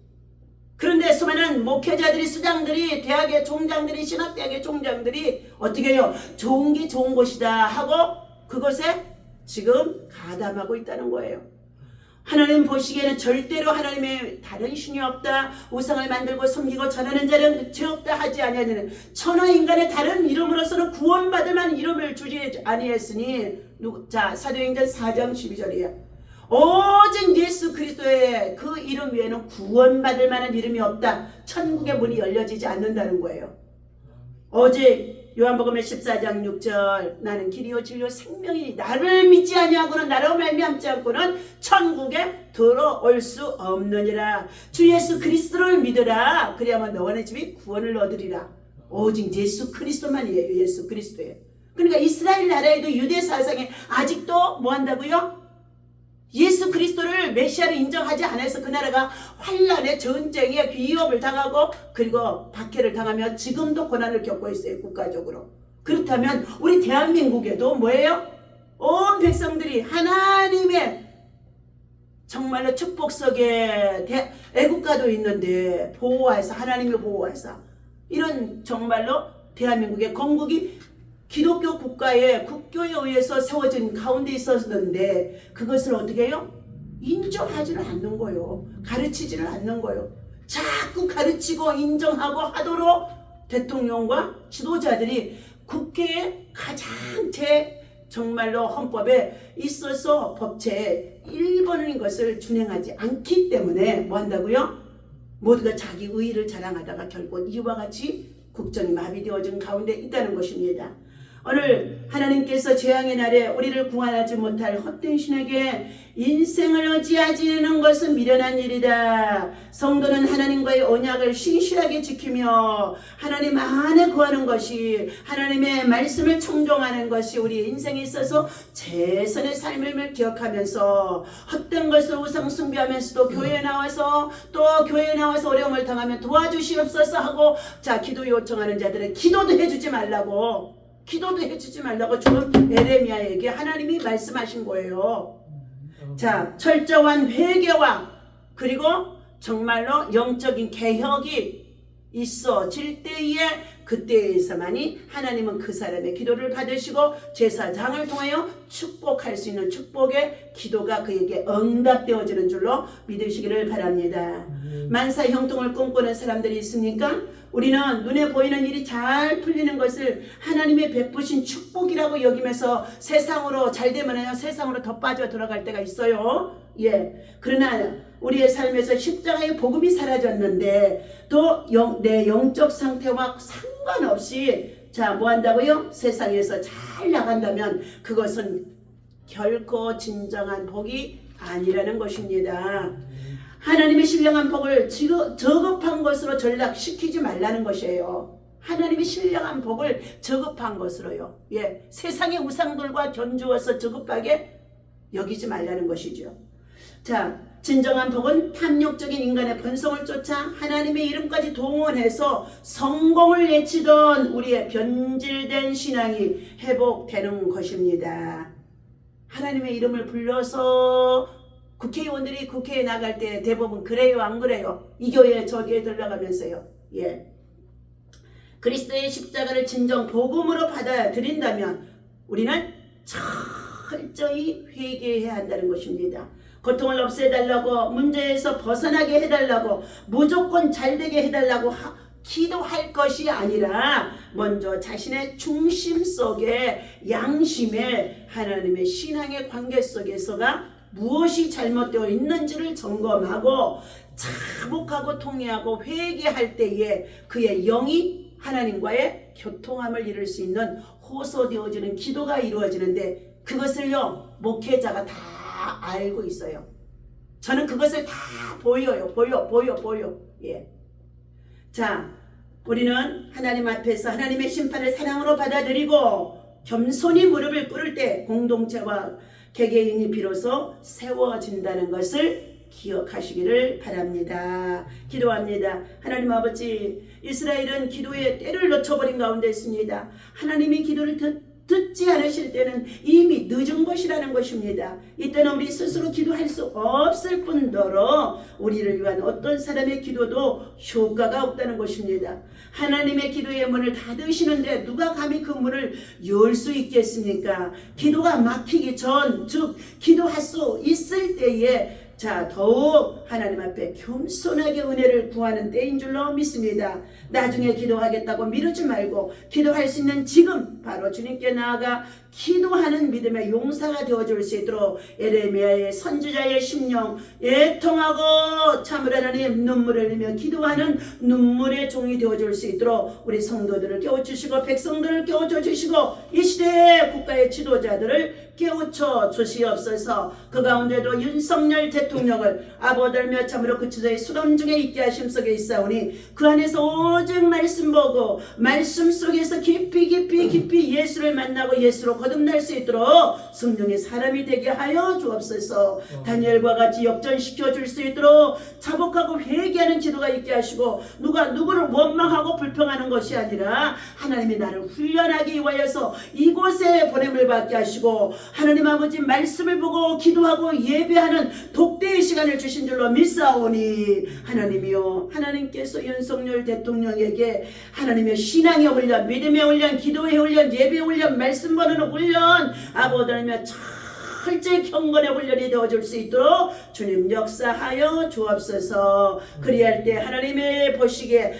그런데 수많은 목회자들이, 수장들이, 대학의 총장들이, 신학대학의 총장들이 어떻게 해요? 좋은 게 좋은 곳이다 하고 그것에 지금 가담하고 있다는 거예요. 하나님 보시기에는 절대로 하나님의 다른 신이 없다. 우상을 만들고 섬기고 전하는 자는 죄 없다 하지 아니하는 천하인간의 다른 이름으로서는 구원받을 만한 이름을 주지 아니했으니 자 사도행전 4장 12절이야. 오직 예수 그리스도의 그 이름 외에는 구원받을 만한 이름이 없다. 천국의 문이 열려지지 않는다는 거예요. 오직 요한복음의 14장 6절 나는 길이요 진리요 생명이니 나를 믿지 아니하고는 나로 말미암지 않고는 천국에 들어올 수 없느니라. 주 예수 그리스도를 믿으라. 그리하면 너와 내 집이 구원을 얻으리라. 오직 예수 그리스도만이에요. 예수 그리스도예요. 그러니까 이스라엘 나라에도 유대 사상에 아직도 뭐 한다고요? 예수 그리스도를 메시아를 인정하지 않아서 그 나라가 환란에 전쟁에 위협을 당하고 그리고 박해를 당하며 지금도 고난을 겪고 있어요. 국가적으로. 그렇다면 우리 대한민국에도 뭐예요? 온 백성들이 하나님의 정말로 축복석에 애국가도 있는데 보호하사, 하나님의 보호하사, 이런 정말로 대한민국의 건국이 기독교 국가의 국교에 의해서 세워진 가운데 있었는데 그것을 어떻게 해요? 인정하지는 않는 거예요. 가르치지는 않는 거예요. 자꾸 가르치고 인정하고 하도록 대통령과 지도자들이 국회에 가장 정말로 헌법에 있어서 법제 1번인 것을 준행하지 않기 때문에 뭐 한다고요? 모두가 자기 의의를 자랑하다가 결국 이와 같이 국정이 마비되어진 가운데 있다는 것입니다. 오늘 하나님께서 재앙의 날에 우리를 구원하지 못할 헛된 신에게 인생을 의지하지는 것은 미련한 일이다. 성도는 하나님과의 언약을 신실하게 지키며 하나님 안에 거하는 것이, 하나님의 말씀을 청종하는 것이 우리 인생에 있어서 최선의 삶을 기억하면서 헛된 것을 우상 숭배하면서도 교회에 나와서 어려움을 당하면 도와주시옵소서 하고 자 기도 요청하는 자들은 기도도 해주지 말라고 지금 에레미야에게 하나님이 말씀하신 거예요. 자, 철저한 회개와 그리고 정말로 영적인 개혁이 있어질 때에 그때에서만이 하나님은 그 사람의 기도를 받으시고 제사장을 통하여 축복할 수 있는 축복의 기도가 그에게 응답되어지는 줄로 믿으시기를 바랍니다. 만사 형통을 꿈꾸는 사람들이 있습니까? 우리는 눈에 보이는 일이 잘 풀리는 것을 하나님의 베푸신 축복이라고 여기면서 세상으로 잘 되면요 세상으로 더 빠져 들어갈 때가 있어요. 그러나 우리의 삶에서 십자가의 복음이 사라졌는데 또 내 영적 상태와 상관없이 자 뭐 한다고요? 세상에서 잘 나간다면 그것은 결코 진정한 복이 아니라는 것입니다. 하나님의 신령한 복을 저급한 것으로 전락시키지 말라는 것이에요. 하나님의 신령한 복을 저급한 것으로요. 세상의 우상들과 견주어서 저급하게 여기지 말라는 것이죠. 자, 진정한 복은 탐욕적인 인간의 본성을 쫓아 하나님의 이름까지 동원해서 성공을 외치던 우리의 변질된 신앙이 회복되는 것입니다. 하나님의 이름을 불러서 국회의원들이 국회에 나갈 때 대부분 그래요 안 그래요? 이 교회 저 교회 들어가면서요. 그리스도의 십자가를 진정 복음으로 받아들인다면 우리는 철저히 회개해야 한다는 것입니다. 고통을 없애달라고, 문제에서 벗어나게 해달라고, 무조건 잘되게 해달라고 기도할 것이 아니라 먼저 자신의 중심 속에 양심에 하나님의 신앙의 관계 속에서가 무엇이 잘못되어 있는지를 점검하고 자복하고 통회하고 회개할 때에 그의 영이 하나님과의 교통함을 이룰 수 있는 호소되어지는 기도가 이루어지는데 그것을요 목회자가 다 알고 있어요. 저는 그것을 다 보여요. 보여. 자, 우리는 하나님 앞에서 하나님의 심판을 사랑으로 받아들이고 겸손히 무릎을 꿇을 때 공동체와 개개인이 비로소 세워진다는 것을 기억하시기를 바랍니다. 기도합니다. 하나님 아버지, 이스라엘은 기도의 때를 놓쳐버린 가운데 있습니다. 하나님이 기도를 듣지 않으실 때는 이미 늦은 것이라는 것입니다. 이때는 우리 스스로 기도할 수 없을 뿐더러 우리를 위한 어떤 사람의 기도도 효과가 없다는 것입니다. 하나님의 기도의 문을 닫으시는데 누가 감히 그 문을 열 수 있겠습니까? 기도가 막히기 전, 즉 기도할 수 있을 때에 더욱 하나님 앞에 겸손하게 은혜를 구하는 때인 줄로 믿습니다. 나중에 기도하겠다고 미루지 말고 기도할 수 있는 지금 바로 주님께 나아가 기도하는 믿음의 용사가 되어줄 수 있도록 에레미야의 선지자의 심령 애통하고 참으로 하나님 눈물을 흘리며 기도하는 눈물의 종이 되어줄 수 있도록 우리 성도들을 깨워주시고 백성들을 깨워주시고 이 시대의 국가의 지도자들을 깨우쳐 주시옵소서. 그 가운데도 윤석열 대통령을 아버들며 참으로 그치서의 수렴 중에 있게 하심 속에 있사오니 그 안에서 오직 말씀 보고 말씀 속에서 깊이 예수를 만나고 예수로 거듭날 수 있도록 성령의 사람이 되게 하여 주옵소서. 다니엘과 같이 역전시켜 줄 수 있도록 자복하고 회개하는 기도가 있게 하시고 누가 누구를 원망하고 불평하는 것이 아니라 하나님이 나를 훈련하기 위하여서 이곳에 보냄을 받게 하시고 하나님 아버지 말씀을 보고 기도하고 예배하는 독대의 시간을 주신 줄로 믿사오니 하나님이요, 하나님께서 윤석열 대통령에게 하나님의 신앙의 훈련, 믿음의 훈련, 기도의 훈련, 예배의 훈련, 말씀 보는 훈련, 아버지며 철저히 경건의 훈련이 되어줄 수 있도록 주님 역사하여 주옵소서. 그리할 때 하나님의 보시기에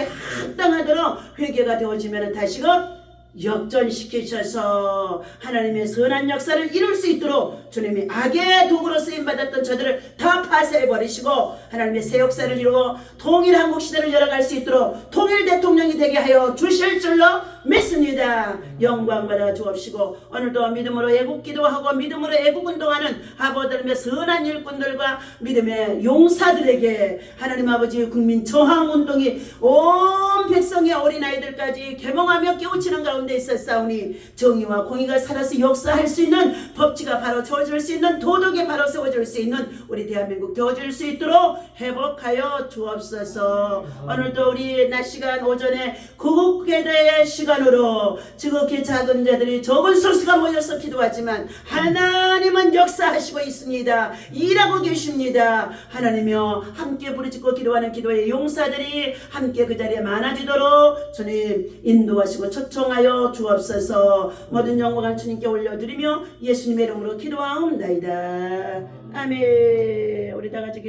합당하도록 회개가 되어지면 다시금 역전시키셔서 하나님의 선한 역사를 이룰 수 있도록 주님이 악의 도구로 쓰임받았던 저들을 다 파쇄해버리시고 하나님의 새 역사를 이루고 통일 한국 시대를 열어갈 수 있도록 통일 대통령이 되게 하여 주실 줄로 믿습니다. 영광 받아 주옵시고 오늘도 믿음으로 애국 기도하고 믿음으로 애국 운동하는 아버들의 선한 일꾼들과 믿음의 용사들에게 하나님 아버지 국민 저항 운동이 온 백성의 어린아이들까지 개몽하며 깨우치는 가운데 있었사오니 정의와 공의가 살아서 역사할 수 있는 법치가 바로 세워질 수 있는 도덕이 바로 세워질 수 있는 우리 대한민국 되어줄 수 있도록 회복하여 주옵소서. 오늘도 우리 낮 시간 오전에 구국회대의 시간으로 지극히 작은 자들이 적은 소수가 모여서 기도하지만 하나님은 역사하시고 있습니다. 일하고 계십니다. 하나님이여, 함께 부르짖고 기도하는 기도의 용사들이 함께 그 자리에 많아지도록 주님 인도하시고 초청하여 주옵소서. 모든 영광을 주님께 올려드리며 예수님의 이름으로 기도하옵나이다. 아멘. 우리 다 같이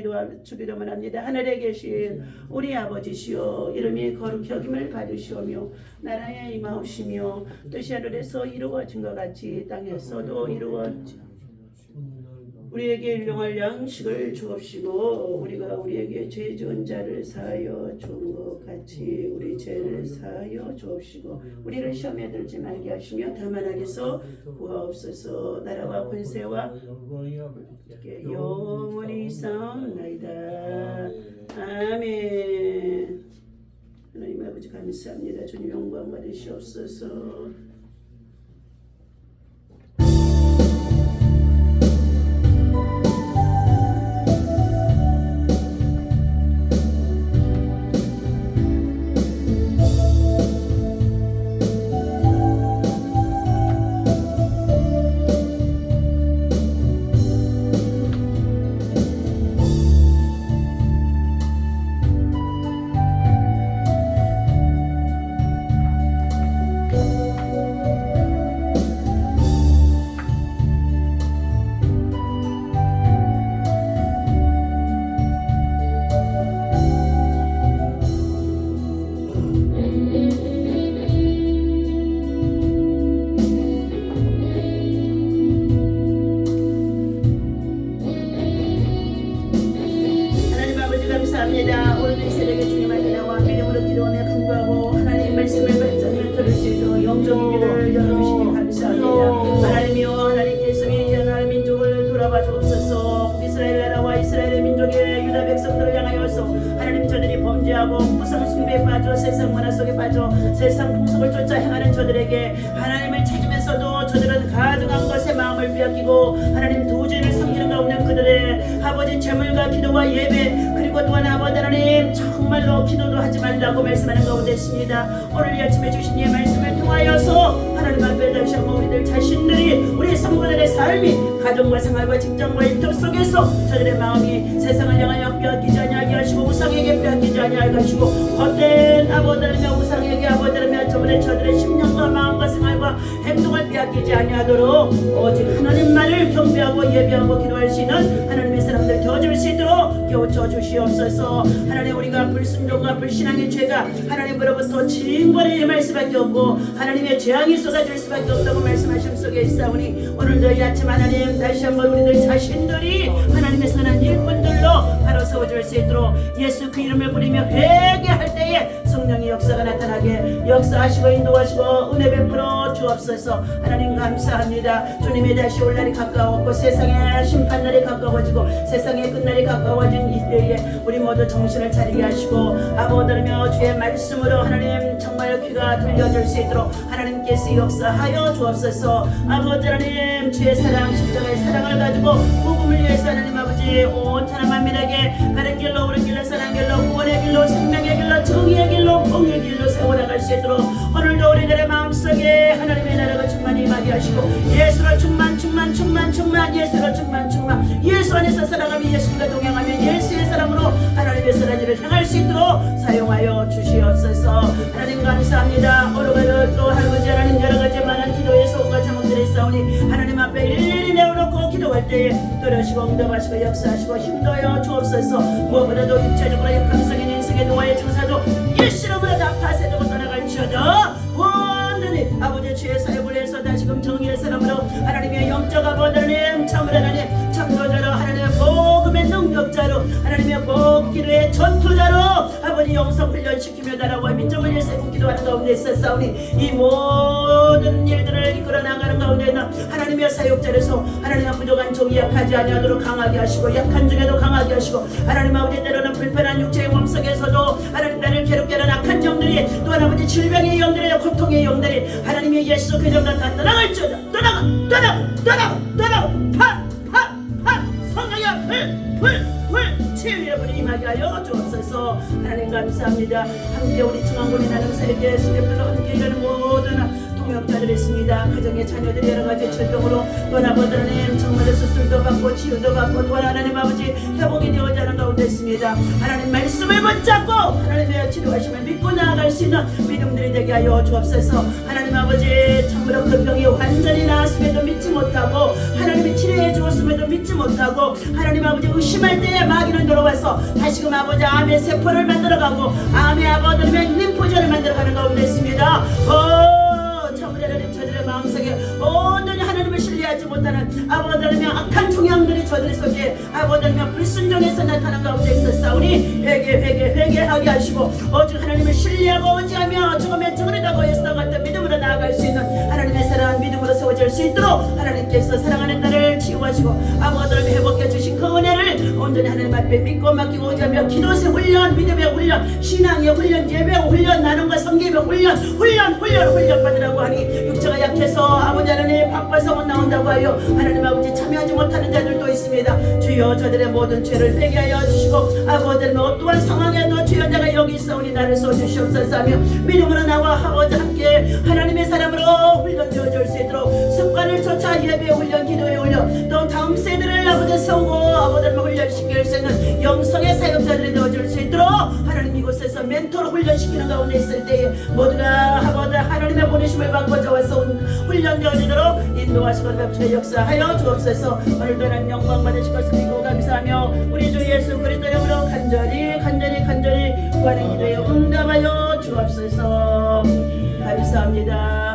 주기도만 합니다. 하늘에 계신 우리 아버지시여, 이름이 거룩히 여김을 받으시오며 나라에 임하옵시며 뜻이 하늘에서 이루어진 것 같이 땅에서도 이루어지옵소서. 우리에게 일용할 양식을 주옵시고 우리가 우리에게 죄 지은 자를 사하여 준 것 같이 우리 죄를 사하여 주옵시고 우리를 시험에 들지 말게 하시며 다만 악에서 구하옵소서. 나라와 권세와 영원히 있사옵나이다. 아멘. 하나님 아버지 감사합니다. 주님 영광 받으시옵소서. 감사합니다. 오늘도 이 새벽에 주님 앞에 나와 믿음으로 기도하며 간구하고 하나님의 말씀을 발전을 들을 수 있도록 영적인 길을 열어주시니 감사합니다. 하나님이여, 하나님께서 이 연할 민족을 돌아봐 주옵소서. 이스라엘 나라와 이스라엘의 민족의 유다 백성들을 향하여서 하나님, 저들이 범죄하고 우상 숭배에 빠져 세상 문화 속에 빠져 세상 풍속을 쫓아 행하는 저들에게 하나님을 찾으면서도 저들은 가증한 것에 마음을 빼앗기고 하나님 두 죄를 섬기는 가운데 그들의 하나님의 아버지 제물과 기도와 예배 그리고 또한 아버지 하나님 정말로 기도도 하지 말라고 말씀하는 가운데 있습니다. 오늘 이 아침에 주신 이 말씀을 통하여서 하나님 앞에 다시 한번 우리들 자신들이 우리 성도들의 삶이 가정과 생활과 직장과 일터 속에서 저들의 마음이 세상을 향하여 빼앗기지 아니하게 하시고 우상에게 빼앗기지 아니하게 하시고 헛된 아버지 하나님의 우상에게 아버지 하나님의 저들의 심령과 마음과 생활과 행동을 빼앗기지 아니하도록 오직 하나님만을 경배하고 예배하고 기도할 수 있는 하나님의 사람들 되어줄 수 있도록 깨우쳐 주시옵소서. 하나님 우리가 불순종과 불신앙의 죄가 하나님으로부터 징벌에 임할 수밖에 없고 하나님의 재앙이 쏟아질 수밖에 없다고 말씀하심 속에 있사오니 오늘도 이 아침 하나님 다시 한번 우리들 자신들이 하나님의 선한 일꾼들로 바로 세워줄 수 있도록 예수 그 이름을 부리며 회개할 때에 성령의 역사가 나타나게 역사하시고 인도하시고 은혜 베풀어 주옵소서. 하나님 감사합니다. 주님의 다시 올 날이 가까웠고 세상의 심판날이 가까워지고 세상의 끝날이 가까워진 이때에 우리 모두 정신을 차리게 하시고 아버지며 주의 말씀으로 하나님 정말 귀가 들려줄 수 있도록 하나님께서 역사하여 주옵소서. 아버지 하나님 주의 사랑 십자가의 사랑을 가지고 복음을 위해서 하나님 아버지 온 천하 만민에게 바른 길로 옳은 길로 선한 길로 구원의 길로 생명의 길로 정의의 길로 공의 길로 세워나갈 수 있도록 오늘도 우리들의 마음속에 하나님의 나라가 충만히 임하게 하시고 예수로 충만 예수로 충만 예수 안에서 살아가며 예수님과 동행하며 예수의 사랑으로 하나님의 선한 일을 행할 수 있도록 사용하여 주시옵소서. 하나님 감사합니다. 오늘도 또 할아버지 하나님 여러가지 많은 기도의 소원과 제목들이 싸우니 하나님 앞에 일일이 내어놓고 기도할 때에 들으시고 응답하시고 역사하시고 힘도여 주옵소서. 무엇보다도 육체적으로 역감성인 인생의 노화의 증사도 예수 이름으로 다 파쇄되고 떠나갈지어다. 온전히 아버지 주의 사역을 해서 다시금 정의의 사람으로 하나님의 영적 아버지 하나님 참을 하나님 참도자로 하나님의 복음의 능력자로 하나님의 복기도의 전투자로 아버지 영성 훈련시키며 나라와 민족을 위해서 기도하는 가운데 있었사오니 이 모든 일들을 이끌어 나가는 가운데 있는 하나님의 사역자로서 하나님의 부족한 종이 약하지 아니하도록 강하게 하시고 약한 중에도 강하게 하시고 하나님 아버지 때로는 불편한 육체의 몸속에서도 하나님 나를 괴롭게 하는 악한 영들이 또 아버지 질병의 영들이 고통의 영들이 하나님의 예수 그녀가 다 떠나갈지어다. 떠나가 성령의 불 치유의 불이 임하게 하여 주옵소서. 하나님 감사합니다. 함께 우리 중앙군이 나는 세계 스태프들과 함께 일하는 모든 통역자들이 있습니다. 가정의 자녀들이 여러가지 질병으로 또 아버지 하나님 정말로 수술도 받고 치유도 받고 또 하나님 아버지 회복이 되어져 하는 가운데 있습니다. 하나님 말씀을 붙잡고 하나님의 치료하심을 믿고 나아갈 수 있는 믿음들이 되게 하여 주옵소서. 하나님 아버지 참으로 그 병이 완전히 나았음에도 믿지 못하고 하나님이 치료해 주었음에도 믿지 못하고 하나님 아버지 의심할 때에 마귀는 들어와서 다시금 아버지 암의 세포를 만들어가고 암의 아버지 림포전을 만들어가는 가운데 있습니다. 참으로 하나님 저들의 마음속에 온전히 하나님을 신뢰하지 못하는 아버지 하나님 악한 종양들이 저들 속에 아버지 하나님 불순종에서 나타난 가운데 있었사오니 회개하게 하시고 오직 하나님을 신뢰하고 의지하며 죽음에 죽으리라고 했던 같은 믿음으로 나아갈 수 있는 하나님의 사랑 믿음으로 세워질 수 있도록 하나님께서 사랑하는 나를 치유하시고 아버지 하나님 회복해 주신 그 은혜를 온전히 하나님 앞에 믿고 맡기고 의지하며 기도의 훈련 믿음의 훈련 신앙의 훈련 예배의 훈련 나눔과 성경의 훈련 받으라고 하니 육체가 약해서 아버지 하나님 바빠서 못 나온다고 하여 하나님 아버지 참여하지 못하는 자들도 있습니다. 주여 저들의 모든 죄를 회개하여 주시고 아버지 하나님 어떠한 상황에도 주여 내가 여기 있사오니 나를 써주시옵소서 하며 믿음으로 나와 아버지 함께 하나님의 사람으로 훈련되어 줄 수 있도록 습관을 쫓아 예배의 훈련 기도의 훈련 또 다음 세대를 아버지 세우고 아버지 하나님 훈련시킬 수 있는 영성의 사역자들이 되어줄 수 있도록 하나님 이곳에서 멘토로 훈련시키는 가운데 있을 때에 모두가 아버지 하나님의 보내심을 받고 저와서 훈련되어지도록 인도하시고 주의 역사하여 주옵소서. 오늘도 하나님 영광 받으실 것을 믿고 감사하며 우리 주 예수 그리스도 이름으로 간절히 구하는 기도에 응답하여 주옵소서. 감사합니다.